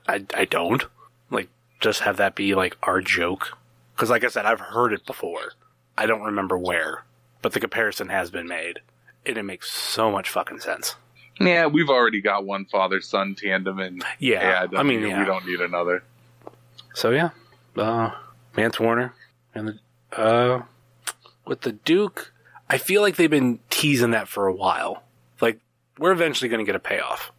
I don't. Like, just have that be, like, our joke. Because, like I said, I've heard it before. I don't remember where. But the comparison has been made. And it makes so much fucking sense. Yeah, we've already got one father-son tandem, and we don't need another. So, yeah. Mance Warner. And with the Duke, I feel like they've been teasing that for a while. Like, we're eventually going to get a payoff.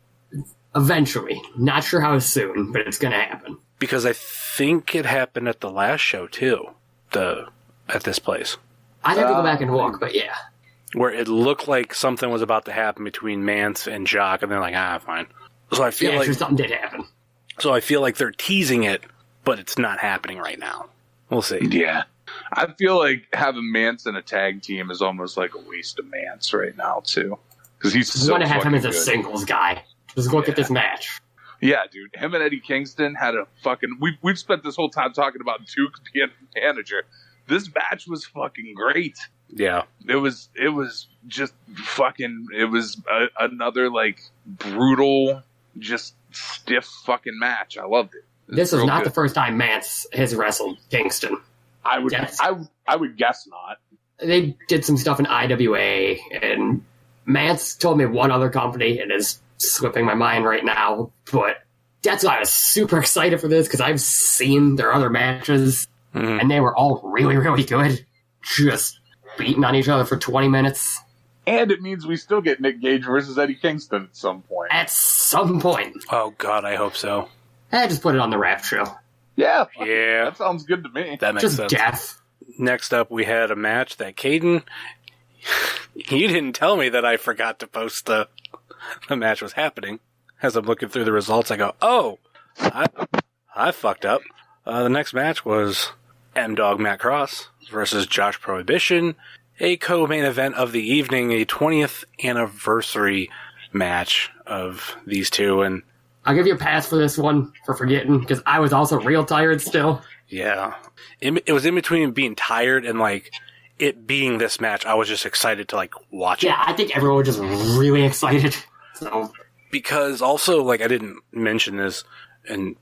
Eventually. Not sure how soon, but it's going to happen. Because I think it happened at the last show, too. At this place. I'd have to go back and look, but yeah. Where it looked like something was about to happen between Mance and Jock, and they're like, fine. So I feel like... something did happen. So I feel like they're teasing it, but it's not happening right now. We'll see. Yeah. I feel like having Mance in a tag team is almost like a waste of Mance right now, too. Because he's so want to have him as a good. Singles guy. Just look at this match. Yeah, dude. Him and Eddie Kingston had a fucking... We've spent this whole time talking about Duke being a manager. This match was fucking great. Yeah. It was just fucking... It was another, like, brutal, just stiff fucking match. I loved it. This was not the first time Mance has wrestled Kingston. I would guess not. They did some stuff in IWA, and Mance told me one other company, and is slipping my mind right now, but that's why I was super excited for this, because I've seen their other matches, and they were all really, really good. Just beating on each other for 20 minutes. And it means we still get Nick Gage versus Eddie Kingston at some point. At some point. Oh, God, I hope so. Just put it on the rap show. Yeah. Yeah. That sounds good to me. That makes just sense. Death. Next up, we had a match that Kayden... You didn't tell me that I forgot to post the match was happening. As I'm looking through the results, I go, oh, I fucked up. The next match was M-Dog Matt Cross versus Josh Prohibition, a co-main event of the evening, a 20th anniversary match of these two. And I'll give you a pass for this one, for forgetting, because I was also real tired still. yeah, it was in between being tired and, like, it being this match. I was just excited to, like, watch it. Yeah, I think everyone was just really excited. So... Because also, like, I didn't mention this, and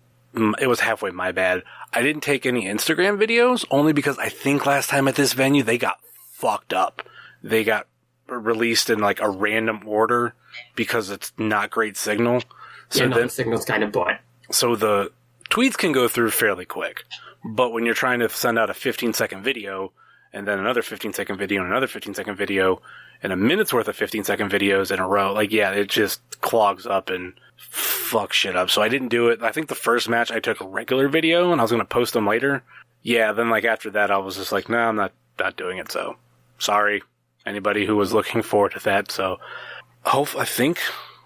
it was halfway my bad. I didn't take any Instagram videos, only because I think last time at this venue, they got fucked up. They got released in, like, a random order because it's not great signal. So the signal's kind of butt. So the tweets can go through fairly quick. But when you're trying to send out a 15-second video, and then another 15-second video, and another 15-second video, and a minute's worth of 15-second videos in a row, like, yeah, it just clogs up and fucks shit up. So I didn't do it. I think the first match I took a regular video, and I was going to post them later. Yeah, then, like, after that, I was just like, no, I'm not doing it, so sorry, anybody who was looking forward to that. So I think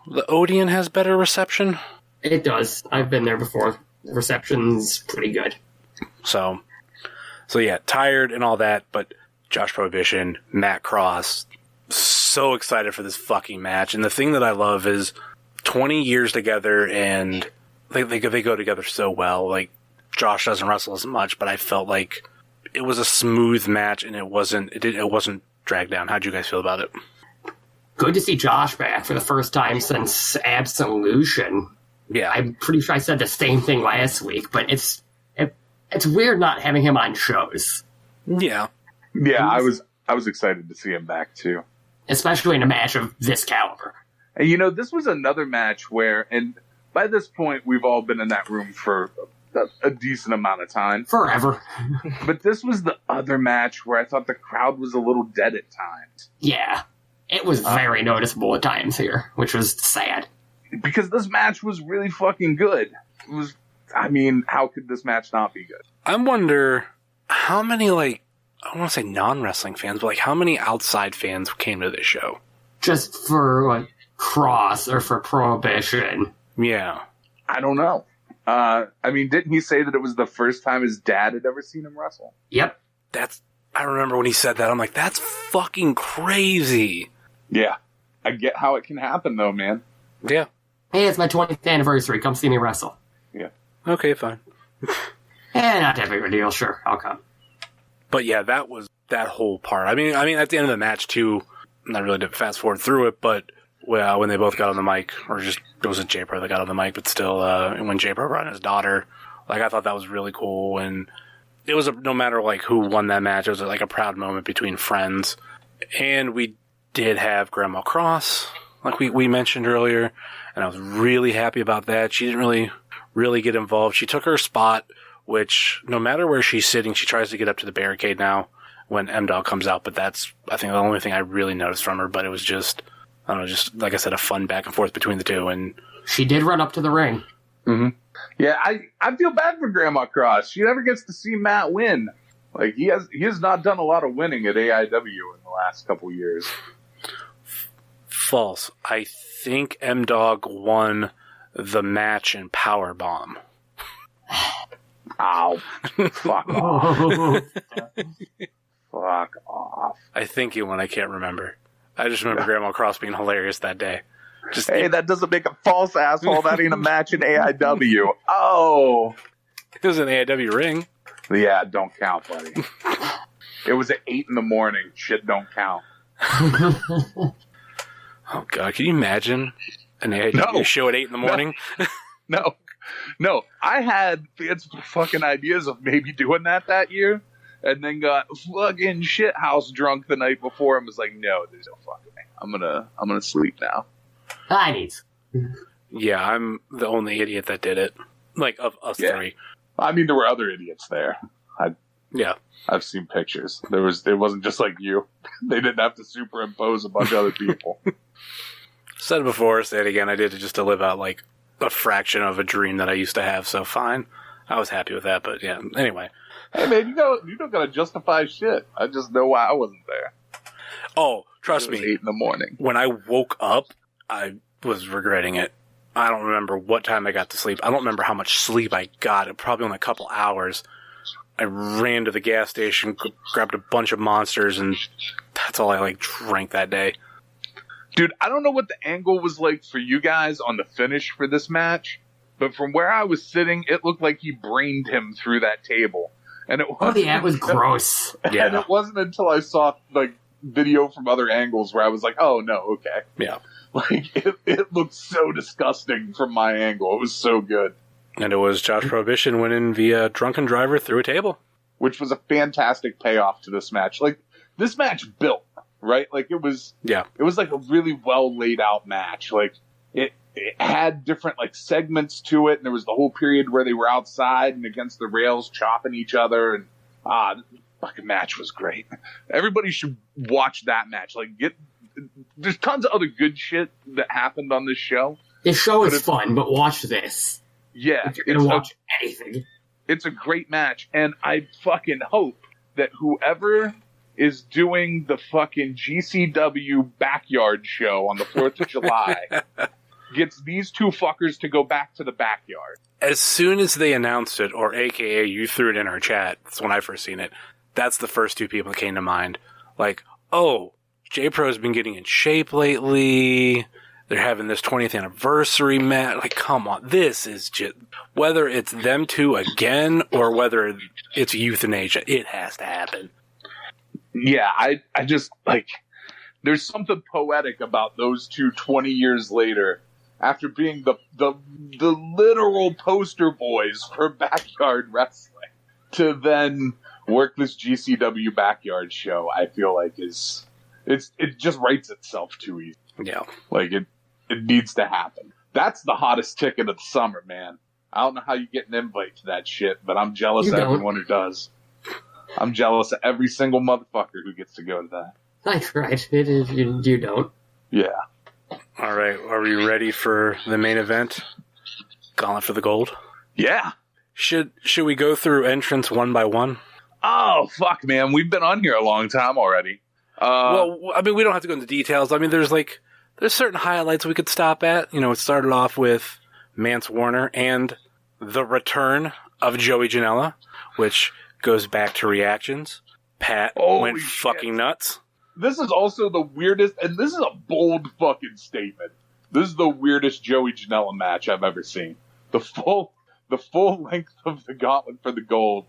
the Odeon has better reception. It does. I've been there before. The reception's pretty good. So yeah, tired and all that, but Josh Prohibition, Matt Cross, so excited for this fucking match. And the thing that I love is 20 years together, and they go together so well. Like, Josh doesn't wrestle as much, but I felt like it was a smooth match, and it wasn't dragged down. How'd you guys feel about it? Good to see Josh back for the first time since Absolution. Yeah. I'm pretty sure I said the same thing last week, but it's weird not having him on shows. Yeah. Yeah, I was excited to see him back too. Especially in a match of this caliber. And this was another match where, and by this point, we've all been in that room for a decent amount of time. Forever. But this was the other match where I thought the crowd was a little dead at times. Yeah. It was very noticeable at times here, which was sad. Because this match was really fucking good. How could this match not be good? I wonder how many, I don't want to say non-wrestling fans, but, how many outside fans came to this show? Just for, Cross or for Prohibition. Yeah. I don't know. Didn't he say that it was the first time his dad had ever seen him wrestle? Yep. I remember when he said that, I'm like, that's fucking crazy. Yeah. I get how it can happen, though, man. Yeah. Hey, it's my 20th anniversary. Come see me wrestle. Yeah. Okay, fine. Not that big of a deal. Sure, I'll come. But yeah, that was that whole part. at the end of the match, too, not really to fast forward through it, but when they both got on the mic, or just, it was J Pro that got on the mic, but still, when J Pro brought in his daughter, I thought that was really cool, and it was no matter, who won that match, it was, a proud moment between friends. And we did have Grandma Cross, we mentioned earlier, and I was really happy about that. She didn't really get involved. She took her spot, which, no matter where she's sitting, she tries to get up to the barricade now when M-Dog comes out, but that's, I think, the only thing I really noticed from her, but it was just, I don't know, just, like I said, a fun back and forth between the two, and... She did run up to the ring. Mm-hmm. Yeah, I feel bad for Grandma Cross. She never gets to see Matt win. He has not done a lot of winning at AIW in the last couple years. False. I think M-Dog won the match in Powerbomb. Ow. Fuck off. Fuck off. I think he won. I can't remember. I just remember Grandma Cross being hilarious that day. Hey, that doesn't make a false, asshole. That ain't a match in AIW. Oh. It was an AIW ring. Yeah, don't count, buddy. It was at 8 a.m. Shit don't count. Oh, God. Can you imagine an AIW show at 8 a.m? No. I had fanciful fucking ideas of maybe doing that year, and then got fucking shithouse drunk the night before and was like, no, there's no fucking way. I'm gonna sleep now. I need. Yeah, I'm the only idiot that did it. Of us three. There were other idiots there. I've seen pictures. It wasn't just like you. They didn't have to superimpose a bunch of other people. Said it before, say it again. I did it just to live out a fraction of a dream that I used to have, so fine. I was happy with that, but yeah. Anyway. Hey man, you don't gotta justify shit. I just know why I wasn't there. Oh, trust me. 8 a.m. When I woke up, I was regretting it. I don't remember what time I got to sleep. I don't remember how much sleep I got. Probably only a couple hours. I ran to the gas station, grabbed a bunch of monsters, and that's all I drank that day. Dude, I don't know what the angle was like for you guys on the finish for this match, but from where I was sitting, it looked like he brained him through that table. And it was it was gross. Yeah. And it wasn't until I saw video from other angles where I was like, oh no, okay. Yeah. It looked so disgusting from my angle. It was so good. And it was Josh Prohibition winning via drunken driver through a table. Which was a fantastic payoff to this match. This match built, right? It was a really well laid out match. It had different segments to it, and there was the whole period where they were outside and against the rails chopping each other, and the fucking match was great. Everybody should watch that match. There's tons of other good shit that happened on this show. This show is fun, but watch this. Yeah. If you're gonna watch anything. It's a great match, and I fucking hope that whoever is doing the fucking GCW backyard show on the 4th of July gets these two fuckers to go back to the backyard. As soon as they announced it, or AKA you threw it in our chat, that's when I first seen it, that's the first two people that came to mind. J-Pro's been getting in shape lately. They're having this 20th anniversary match. Come on. This is just... Whether it's them two again, or whether it's euthanasia, it has to happen. Yeah, I just, there's something poetic about those two 20 years later after being the literal poster boys for backyard wrestling, to then work this GCW backyard show, I feel like it just writes itself too easy. Yeah. Like it needs to happen. That's the hottest ticket of the summer, man. I don't know how you get an invite to that shit, but I'm jealous of everyone who does. I'm jealous of every single motherfucker who gets to go to that. That's right. It is. You don't. Yeah. All right. Are we ready for the main event? Gauntlet for the Gold? Yeah. Should we go through entrance one by one? Oh, fuck, man. We've been on here a long time already. Well, I mean, we don't have to go into details. I mean, there's certain highlights we could stop at. You know, it started off with Mance Warner and the return of Joey Janela, which goes back to reactions. Pat went fucking nuts. This is also the weirdest, and this is a bold fucking statement. This is the weirdest Joey Janela match I've ever seen. The full length of the Gauntlet for the Gold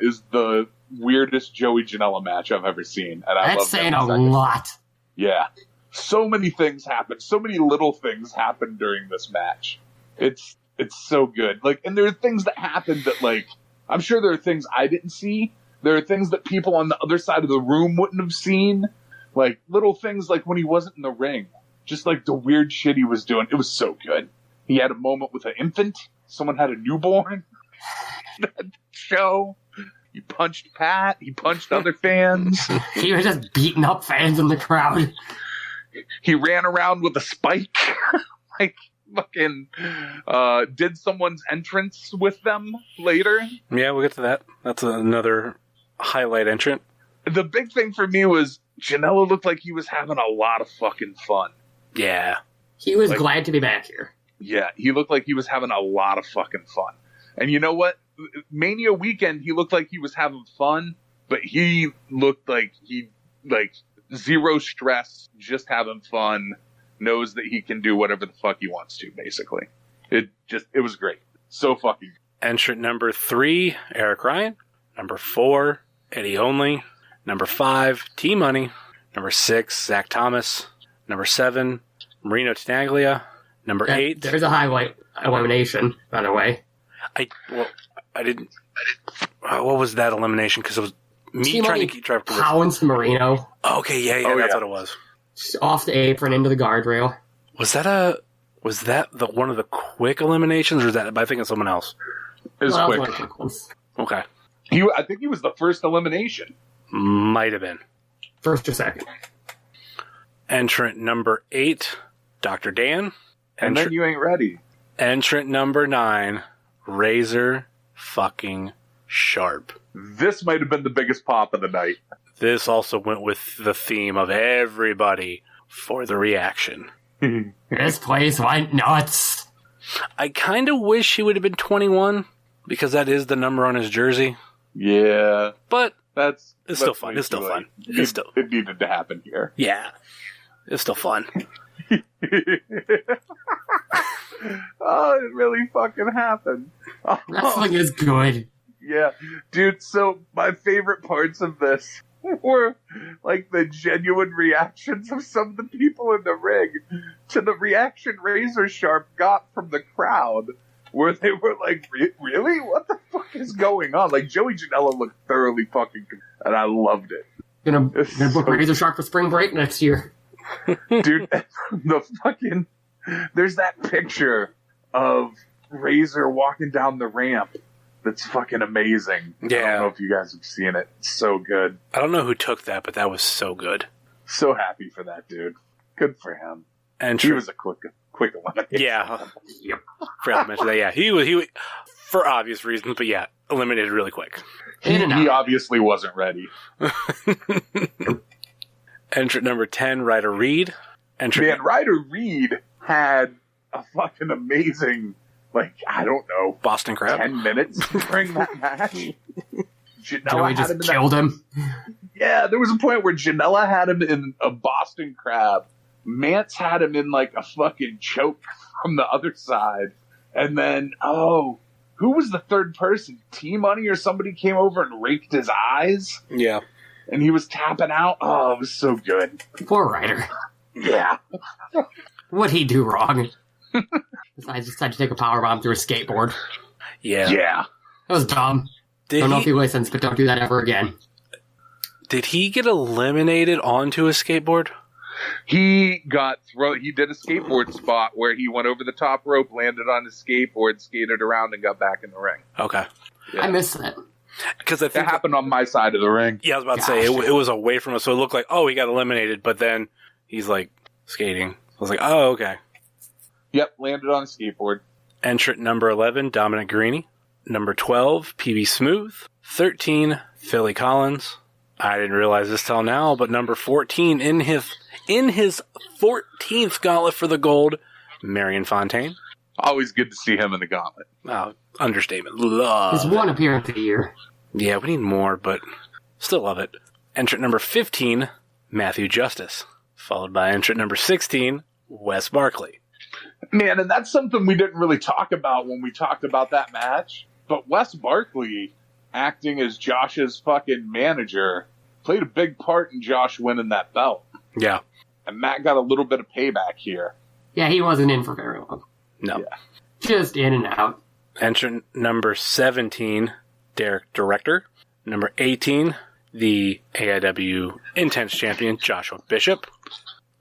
is the weirdest Joey Janela match I've ever seen. And I love saying a lot. Yeah. So many things happen. So many little things happen during this match. It's so good. Like, and there are things that happen that, like, I'm sure there are things I didn't see. There are things that people on the other side of the room wouldn't have seen. Like, little things like when he wasn't in the ring. Just like the weird shit he was doing. It was so good. He had a moment with an infant. Someone had a newborn. That show. He punched Pat. He punched other fans. He was just beating up fans in the crowd. He ran around with a spike. Like, fucking did someone's entrance with them later. Yeah, we'll get to that. That's another highlight entrant. The big thing for me was Janela looked like he was having a lot of fucking fun. Yeah. He was glad to be back here. Yeah, he looked like he was having a lot of fucking fun. And you know what? Mania weekend, he looked like he was having fun, but he looked like zero stress, just having fun, knows that he can do whatever the fuck he wants to, basically. It was great. So fucking good. Entrant number 3, Eric Ryan. Number 4, Eddie Only. Number 5, T-Money. Number 6, Zach Thomas. Number 7, Marino Tenaglia. Number 8. There's a highlight elimination, by the way. I didn't. What was that elimination? Because it was me T-Money trying to keep track of Collins to Marino. Oh, okay, yeah, that's what it was. Just off the apron into the guardrail. Was that one of the quick eliminations, or is that? Am I thinking of someone else? It was One of the quick. quick ones. Okay, I think he was the first elimination. might have been. First or second. Entrant number 8, Dr. Dan. And then you ain't ready. Entrant number 9, Razor fucking Sharp. This might have been the biggest pop of the night. This also went with the theme of everybody for the reaction. This place went nuts. I kind of wish he would have been 21, because that is the number on his jersey. Yeah. But it's still fun. It's still fun. It needed to happen here. Yeah. It's still fun. Oh, it really fucking happened. Wrestling is good. Yeah. Dude, so my favorite parts of this were like the genuine reactions of some of the people in the ring to the reaction Razor Sharp got from the crowd, where they were like, really? What the fuck is going on? Like, Joey Janela looked thoroughly fucking good, and I loved it. Gonna book Razor Sharp for spring break next year. Dude, there's that picture of Razor walking down the ramp that's fucking amazing. Yeah. I don't know if you guys have seen it. It's so good. I don't know who took that, but that was so good. So happy for that dude. Good for him. And he was a quick elimination. Yeah. Yep. Forgot to mention that. Yeah, he was for obvious reasons, but yeah, eliminated really quick. He obviously wasn't ready. Entrant number 10, Ryder Reed. Ryder Reed had a fucking amazing, I don't know, Boston Crab. 10 minutes during that match. Joey just killed him. Yeah, there was a point where Janela had him in a Boston Crab. Mance had him in a fucking choke from the other side. And then, who was the third person? T-Money or somebody came over and raked his eyes? Yeah. And he was tapping out. Oh, it was so good. Poor Ryder. Yeah. What'd he do wrong? I decided to take a powerbomb through a skateboard. Yeah. Yeah. That was dumb. Don't know if he listens, but don't do that ever again. Did he get eliminated onto a skateboard? He got he did a skateboard spot where he went over the top rope, landed on his skateboard, skated around, and got back in the ring. Okay. Yeah. I missed that. Because I think that happened on my side of the ring. Yeah, I was about to say, it was away from us, so it looked like, oh, he got eliminated, but then he's, like, skating. I was like, oh, okay. Yep, landed on a skateboard. Entrant number 11, Dominic Garrini. Number 12, PB Smooth. 13, Philly Collins. I didn't realize this till now, but number 14 in his 14th Gauntlet for the Gold, Marion Fontaine. Always good to see him in the Gauntlet. Oh, understatement. Love His one appearance a year. Yeah, we need more, but still love it. Entrant number 15, Matthew Justice. Followed by entrant number 16, Wes Barkley. Man, and that's something we didn't really talk about when we talked about that match. But Wes Barkley, acting as Josh's fucking manager, played a big part in Josh winning that belt. Yeah. And Matt got a little bit of payback here. Yeah, he wasn't in for very long. No. Yeah. Just in and out. Entrant number 17, Derek Director. Number 18, the AIW Intense Champion, Joshua Bishop.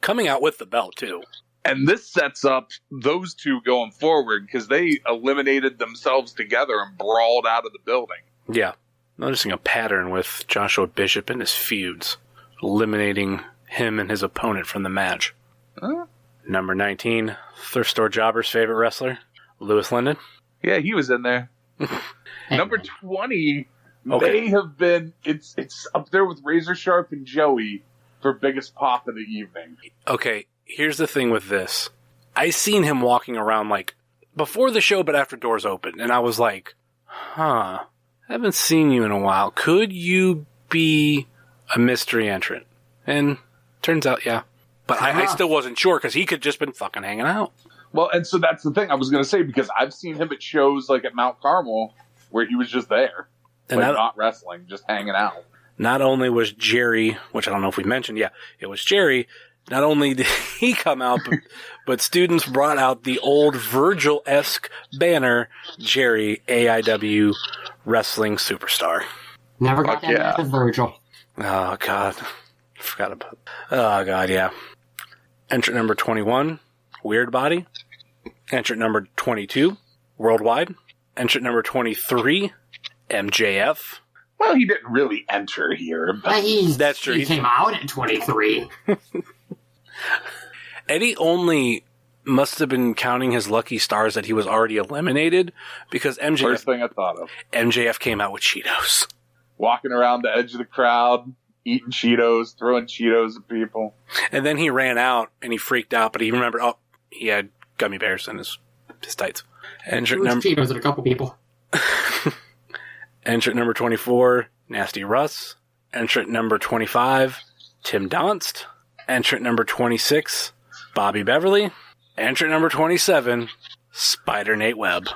Coming out with the belt, too. And this sets up those two going forward because they eliminated themselves together and brawled out of the building. Yeah. Noticing a pattern with Joshua Bishop and his feuds. Eliminating him and his opponent from the match. Huh? Number 19, Thrift Store Jobber's favorite wrestler, Lewis Linden. Yeah, he was in there. Number 20, they have been, it's up there with Razor Sharp and Joey for biggest pop of the evening. Okay, here's the thing with this. I seen him walking around, like, before the show, but after doors open, and I was like, I haven't seen you in a while. Could you be a mystery entrant? And turns out, yeah. But I still wasn't sure, because he could just been fucking hanging out. Well, and so that's the thing I was going to say, because I've seen him at shows like at Mount Carmel, where he was just there. And like not wrestling, just hanging out. Not only was Jerry, which I don't know if we mentioned, yeah, it was Jerry. Not only did he come out, but students brought out the old Virgil-esque banner, Jerry, AIW Wrestling Superstar. Never got that with Virgil. Oh, God. Forgot about it. Oh, God, yeah. Entrant number 21, Weird Body. Entrant number 22, Worldwide. Entrant number 23, MJF. Well, he didn't really enter here. But that's true. He came out at 23. Eddie only must have been counting his lucky stars that he was already eliminated, because First thing I thought of. MJF came out with Cheetos. Walking around the edge of the crowd, eating Cheetos, throwing Cheetos at people. And then he ran out, and he freaked out, but he remembered, he had gummy bears in his tights. Entrant number Cheetos at a couple people. Entrant number 24, Nasty Russ. Entrant number 25, Tim Donst. Entrant number 26, Bobby Beverly. Entrant number 27, Spider Nate Webb.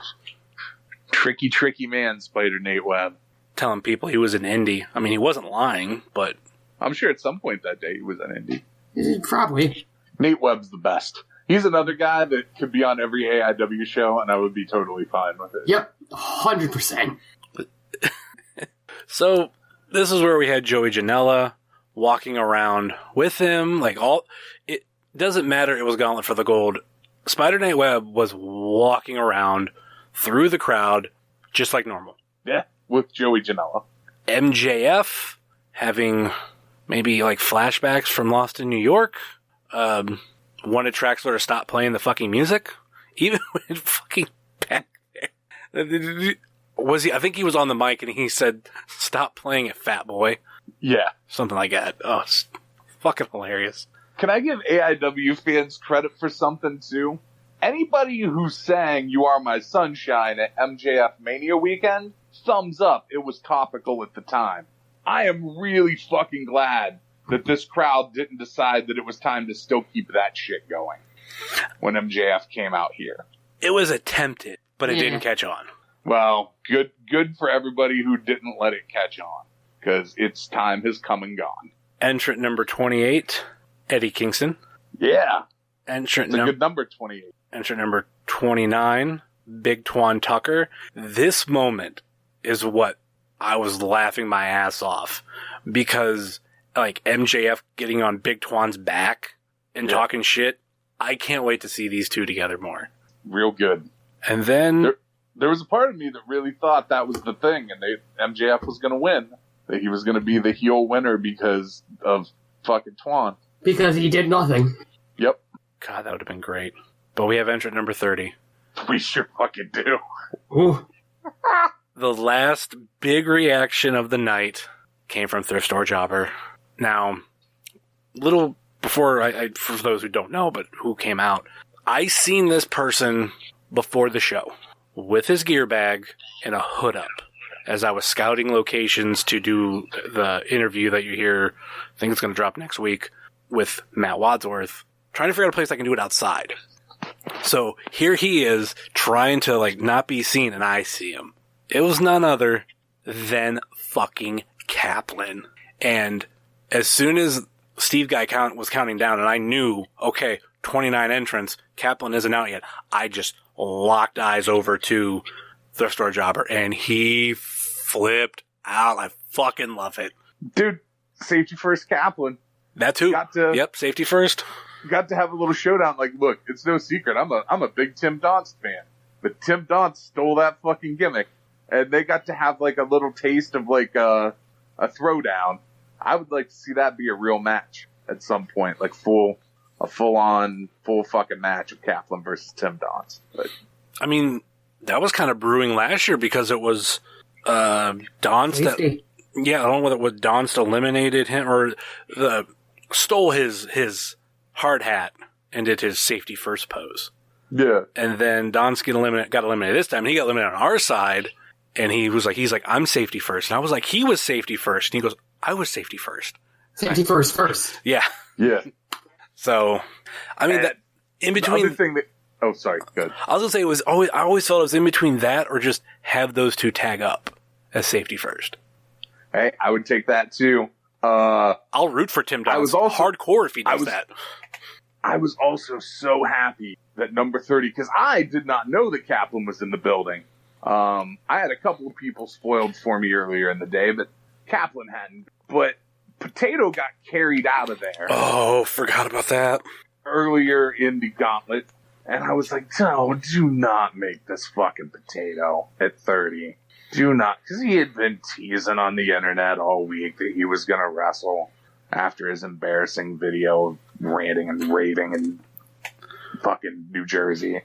Tricky, tricky man, Spider Nate Webb. Telling people he was an indie. I mean, he wasn't lying, but... I'm sure at some point that day he was an indie. Probably. Nate Webb's the best. He's another guy that could be on every AIW show, and I would be totally fine with it. Yep, 100%. So, this is where we had Joey Janela walking around with him. It doesn't matter, it was Gauntlet for the Gold. Spider Nate Webb was walking around through the crowd just like normal. Yeah, with Joey Janela. MJF having maybe like flashbacks from Lost in New York. Wanted Traxler to stop playing the fucking music. Even when fucking back there. I think he was on the mic and he said, "Stop playing it, fat boy." Yeah. Something like that. Oh, it's fucking hilarious. Can I give AIW fans credit for something, too? Anybody who sang You Are My Sunshine at MJF Mania weekend, thumbs up. It was topical at the time. I am really fucking glad that this crowd didn't decide that it was time to still keep that shit going when MJF came out here. It was attempted, but it didn't catch on. Well, good for everybody who didn't let it catch on, because its time has come and gone. Entrant number 28, Eddie Kingston. Yeah. Entrant It's a good number, 28. entrant number 29, Big Twan Tucker. This moment is what I was laughing my ass off, because like MJF getting on Big Twan's back and talking shit. I can't wait to see these two together more. Real good. And then there was a part of me that really thought that was the thing, and MJF was going to win. That he was going to be the heel winner because of fucking Twan. Because he did nothing. Yep. God, that would have been great. But we have entrant number 30. We sure fucking do. Ooh. The last big reaction of the night came from Thrift Store Jobber. Now, little before, for those who don't know, but who came out, I seen this person before the show with his gear bag and a hood up as I was scouting locations to do the interview that you hear. I think it's going to drop next week with Matt Wadsworth, trying to figure out a place I can do it outside. So here he is trying to like not be seen, and I see him. It was none other than fucking Kaplan. And as soon as Steve Guy was counting down, and I knew, okay, 29 entrants, Kaplan isn't out yet, I just locked eyes over to Thrift Store Jobber, and he flipped out. I fucking love it. Dude, safety first Kaplan. That too. Yep, safety first. Got to have a little showdown. Like, look, it's no secret. I'm a big Tim Donst fan. But Tim Donst stole that fucking gimmick. And they got to have like a little taste of like a throwdown. I would like to see that be a real match at some point. Like full fucking match of Kaplan versus Tim Donst. But I mean, that was kind of brewing last year because it was Donst that, yeah, I don't know whether it was Donst eliminated him or stole his hard hat and did his safety first pose. Yeah. And then Donst got eliminated this time, and he got eliminated on our side, and he's like, I'm safety first. And I was like, he was safety first. And he goes, I was safety first. Safety first. Yeah. Yeah. So, I mean, that in between. The other thing that, oh, sorry, good. I was going to say, I always felt it was in between that or just have those two tag up as safety first. Hey, I would take that too. I'll root for Tim Donst. I was also hardcore if he does that. I was also so happy that number 30, because I did not know that Kaplan was in the building. I had a couple of people spoiled for me earlier in the day, but Kaplan hadn't. But Potato got carried out of there. Oh, forgot about that. Earlier in the Gauntlet. And I was like, no, do not make this fucking Potato at 30. Do not, because he had been teasing on the internet all week that he was going to wrestle after his embarrassing video of ranting and raving in fucking New Jersey.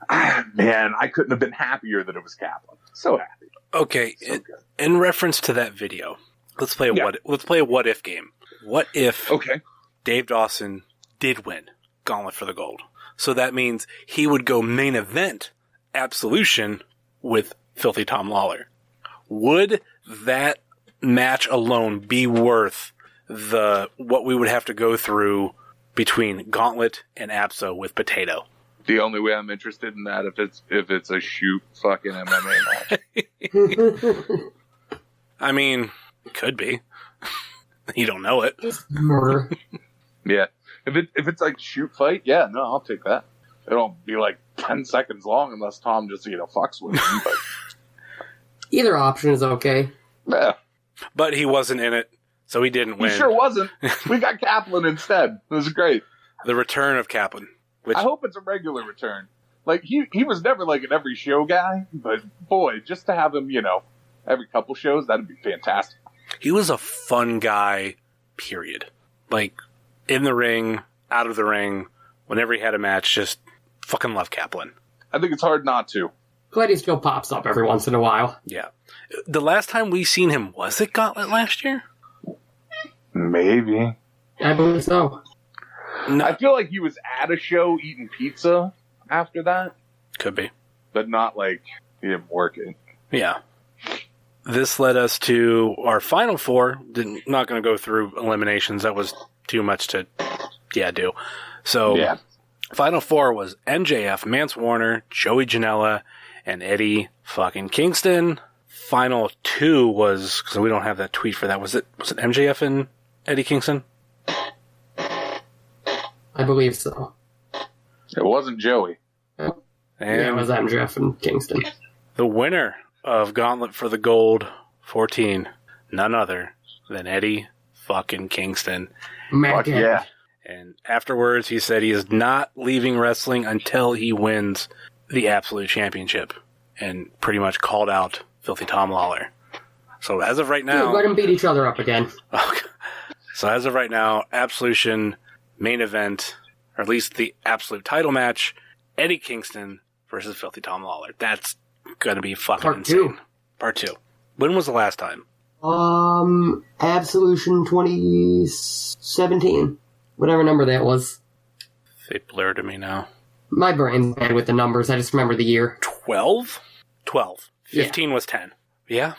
Man, I couldn't have been happier that it was Kaplan. So happy. Okay, so in reference to that video, let's play a what if game. What if Dave Dawson did win Gauntlet for the Gold? So that means he would go main event Absolution with Filthy Tom Lawler. Would that match alone be worth what we would have to go through between Gauntlet and Abso with Potato? The only way I'm interested in that if it's a shoot fucking MMA match. I mean, it could be. You don't know it. Murder. Yeah. If it's like shoot fight, yeah, no, I'll take that. It'll be like 10 seconds long unless Tom just, fucks with him. But either option is okay. Yeah. But he wasn't in it, so he didn't win. He sure wasn't. We got Kaplan instead. It was great. The return of Kaplan. Which, I hope it's a regular return. Like, he was never like an every show guy, but boy, just to have him, every couple shows, that'd be fantastic. He was a fun guy, period. Like, in the ring, out of the ring, whenever he had a match, just fucking love Kaplan. I think it's hard not to. Glad he still pops up every once in a while. Yeah. The last time we seen him, was it Gauntlet last year? Maybe. I believe so. No. I feel like he was at a show eating pizza after that. Could be. But not like he didn't work it. Yeah. This led us to our final four. Not going to go through eliminations. That was too much to do. So, final four was MJF, Mance Warner, Joey Janela, and Eddie fucking Kingston. Final two was, because we don't have that tweet for that, was it MJF and Eddie Kingston? I believe so. It wasn't Joey. And it was MJF and Kingston. the winner of Gauntlet for the Gold 14, none other than Eddie fucking Kingston. Fuck yeah. And afterwards, he said he is not leaving wrestling until he wins the Absolute Championship, and pretty much called out Filthy Tom Lawler. So as of right now... Let them beat each other up again. Okay. So as of right now, Absolution main event, or at least the Absolute title match, Eddie Kingston versus Filthy Tom Lawler. That's gonna be fucking Part insane. 2. Part 2. When was the last time? Absolution 2017. Whatever number that was. They blur to me now. My brain's bad with the numbers. I just remember the year. 12? 12. 15 was 10. Yeah?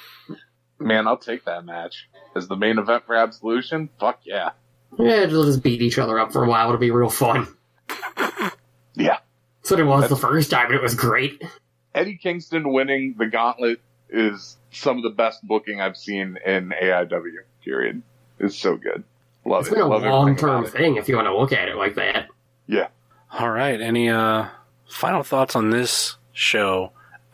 Man, I'll take that match. As the main event for Absolution? Fuck yeah. Yeah, they'll just beat each other up for a while. It'll be real fun. Yeah. That's what it was the first time. It was great. Eddie Kingston winning the Gauntlet is some of the best booking I've seen in AIW, period. It's so good. Love It's it. been a Love everything long-term about it. thing if you want to look at it like that. Yeah. All right. Any final thoughts on this show,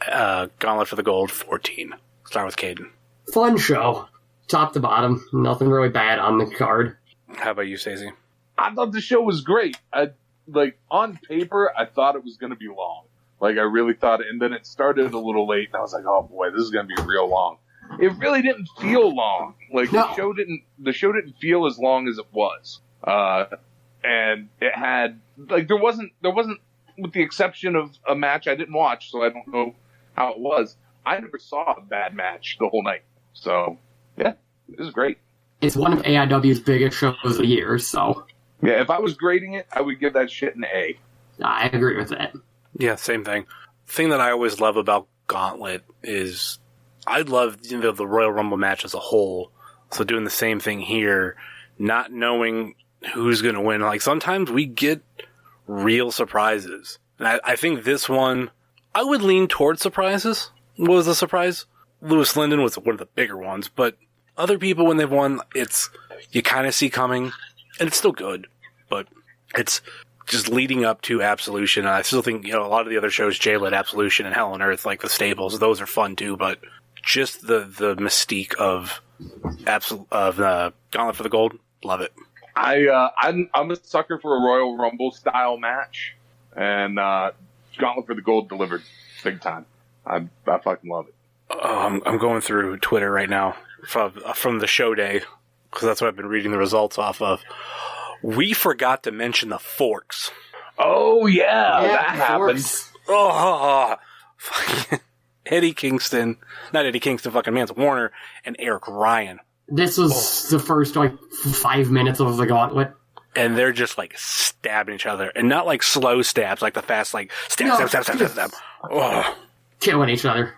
Gauntlet for the Gold 14? Start with Kayden. Fun show. Top to bottom. Nothing really bad on the card. How about you, Stacy? I thought the show was great. On paper, I thought it was going to be long. I really thought it, and then it started a little late, and I was like, oh boy, this is going to be real long. It really didn't feel long. No. The show didn't feel as long as it was. And it had, there wasn't, with the exception of a match I didn't watch, so I don't know how it was. I never saw a bad match the whole night. So, yeah, it was great. It's one of AIW's biggest shows of the year, so Yeah, if I was grading it, I would give that shit an A. I agree with that. Yeah, same thing. The thing that I always love about Gauntlet is I love the Royal Rumble match as a whole. So doing the same thing here, not knowing who's going to win. Sometimes we get real surprises. And I think this one, I would lean towards surprises. What was the surprise? Lewis Linden was one of the bigger ones, but other people, when they've won, you kind of see coming, and it's still good, but it's just leading up to Absolution. And I still think, a lot of the other shows, JLIT, Absolution, and Hell on Earth, like the staples, those are fun too, but just the mystique of Gauntlet for the Gold, love it. I'm a sucker for a Royal Rumble style match, and Gauntlet for the Gold delivered big time. I fucking love it. I'm going through Twitter right now from the show day, because that's what I've been reading the results off of. We forgot to mention the forks. Oh, yeah that happened. Oh, fucking Eddie Kingston. Not Eddie Kingston, fucking Mance Warner, and Eric Ryan. This was the first, 5 minutes of the Gauntlet. And they're just, stabbing each other. And not, slow stabs, like the fast, stab. Oh. Killing each other.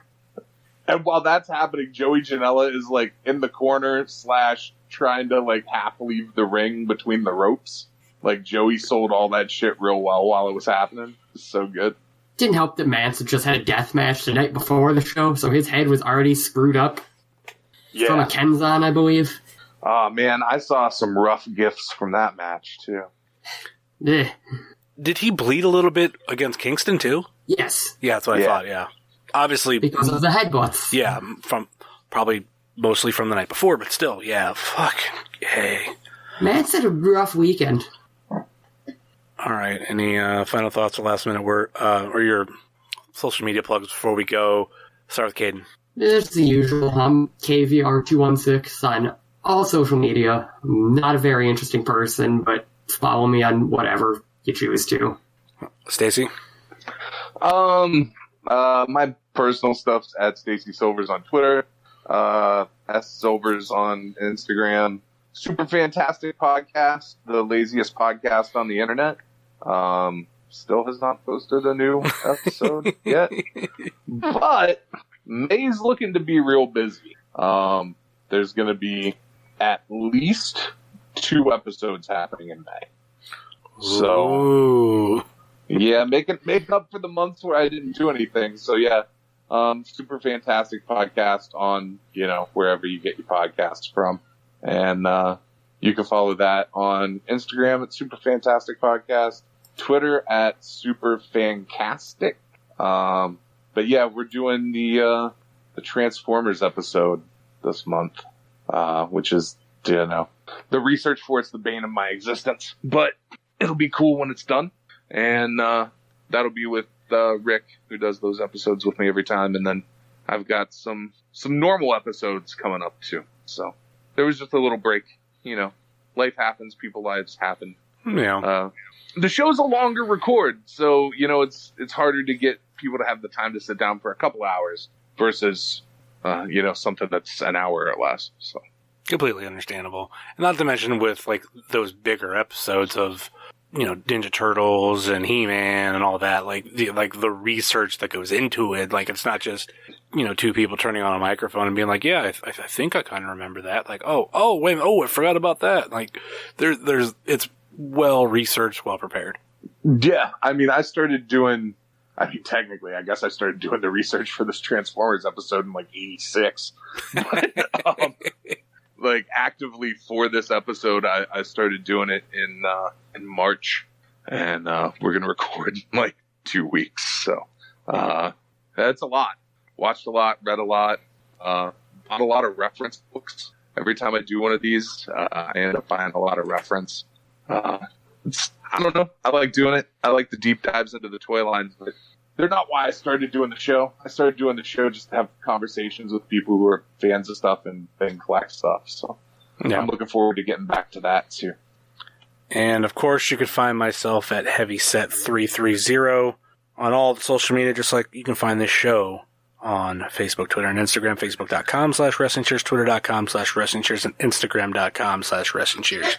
And while that's happening, Joey Janela is, in the corner / trying to, half leave the ring between the ropes. Joey sold all that shit real well while it was happening. It's so good. Didn't help that Mance had just had a death match the night before the show, so his head was already screwed up. Yeah. From a Kenzan, I believe. Oh, man, I saw some rough gifs from that match, too. Eh. Did he bleed a little bit against Kingston, too? Yes. Yeah, that's what I thought, yeah. Obviously. Because of the headbutts. Yeah, probably mostly from the night before, but still, yeah, fuck. Hey. Mance had a rough weekend. All right, any final thoughts or last minute word, or your social media plugs before we go? Start with Kayden. It's the usual. I'm KVR216 on all social media. I'm not a very interesting person, but follow me on whatever you choose to. Stacy? My personal stuff's at Stacy Silvers on Twitter, S Silvers on Instagram. Super fantastic podcast, the laziest podcast on the internet. Still has not posted a new episode yet, but May's looking to be real busy. There's going to be at least 2 episodes happening in May. So, ooh. Yeah, make up for the months where I didn't do anything. So yeah, super fantastic podcast on, wherever you get your podcasts from. And you can follow that on Instagram at Super Fantastic Podcast, Twitter at Super Fancastic. But yeah, we're doing the Transformers episode this month, which is, the research for it's the bane of my existence. But it'll be cool when it's done. And that'll be with Rick, who does those episodes with me every time. And then I've got some normal episodes coming up too. So there was just a little break. Life happens, people's lives happen. Yeah. The show's a longer record, so it's harder to get people to have the time to sit down for a couple hours versus something that's an hour or less. So completely understandable. And not to mention with like those bigger episodes of Ninja Turtles and He-Man and all that, like the research that goes into it. Like it's not just two people turning on a microphone and being like, yeah, I think I kind of remember that. Like, oh wait, I forgot about that. Like it's well researched, well prepared. Yeah, I mean, technically, I guess I started doing the research for this Transformers episode in like '86. But, like actively for this episode, I started doing it in March, and we're gonna record in like 2 weeks. So that's a lot. Watched a lot, read a lot, bought a lot of reference books. Every time I do one of these, I end up buying a lot of reference. I don't know. I like doing it. I like the deep dives into the toy lines, but they're not why I started doing the show. I started doing the show just to have conversations with people who are fans of stuff and collect stuff. So yeah. I'm looking forward to getting back to that too. And of course, you could find myself at Heavyset330 on all the social media, just like you can find this show on Facebook, Twitter, and Instagram, facebook.com/WrestlingCheers, twitter.com/WrestlingCheers, and instagram.com/WrestlingCheers.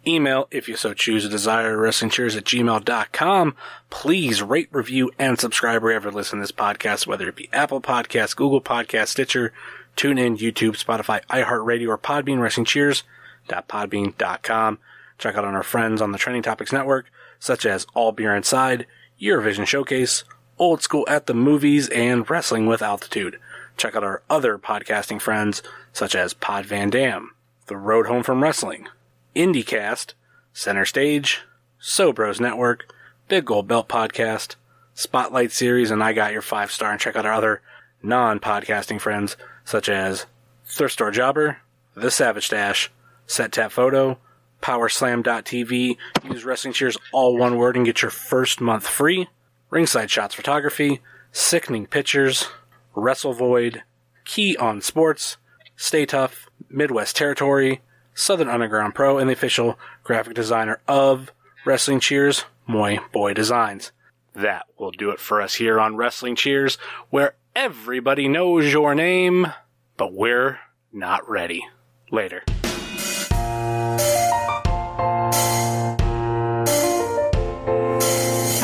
Email, if you so choose, a desire, WrestlingCheers@gmail.com. Please rate, review, and subscribe wherever you listen to this podcast, whether it be Apple Podcasts, Google Podcasts, Stitcher, TuneIn, YouTube, Spotify, iHeartRadio, or Podbean, WrestlingCheers.podbean.com. Check out on our friends on the Trending Topics Network, such as All Beer Inside, Eurovision Showcase, Old School at the Movies, and Wrestling with Altitude. Check out our other podcasting friends, such as Pod Van Dam, The Road Home from Wrestling, IndieCast, Center Stage, Sobros Network, Big Gold Belt Podcast, Spotlight Series, and I Got Your 5-Star. And check out our other non-podcasting friends, such as Thrift Store Jobber, The Savage Dash, Set Tap Photo, PowerSlam.tv. Use Wrestling Cheers, all one word, and get your first month free. Ringside Shots Photography, Sickening Pictures, Wrestle Void, Key on Sports, Stay Tough, Midwest Territory, Southern Underground Pro, and the official graphic designer of Wrestling Cheers, Moy Boy Designs. That will do it for us here on Wrestling Cheers, where everybody knows your name, but we're not ready. Later.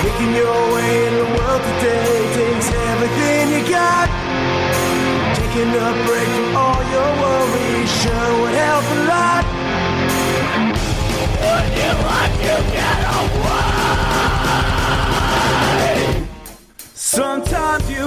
Making your way in the world today takes everything you got. Taking a break from all your worries sure would help a lot. Would you like to get away? Sometimes you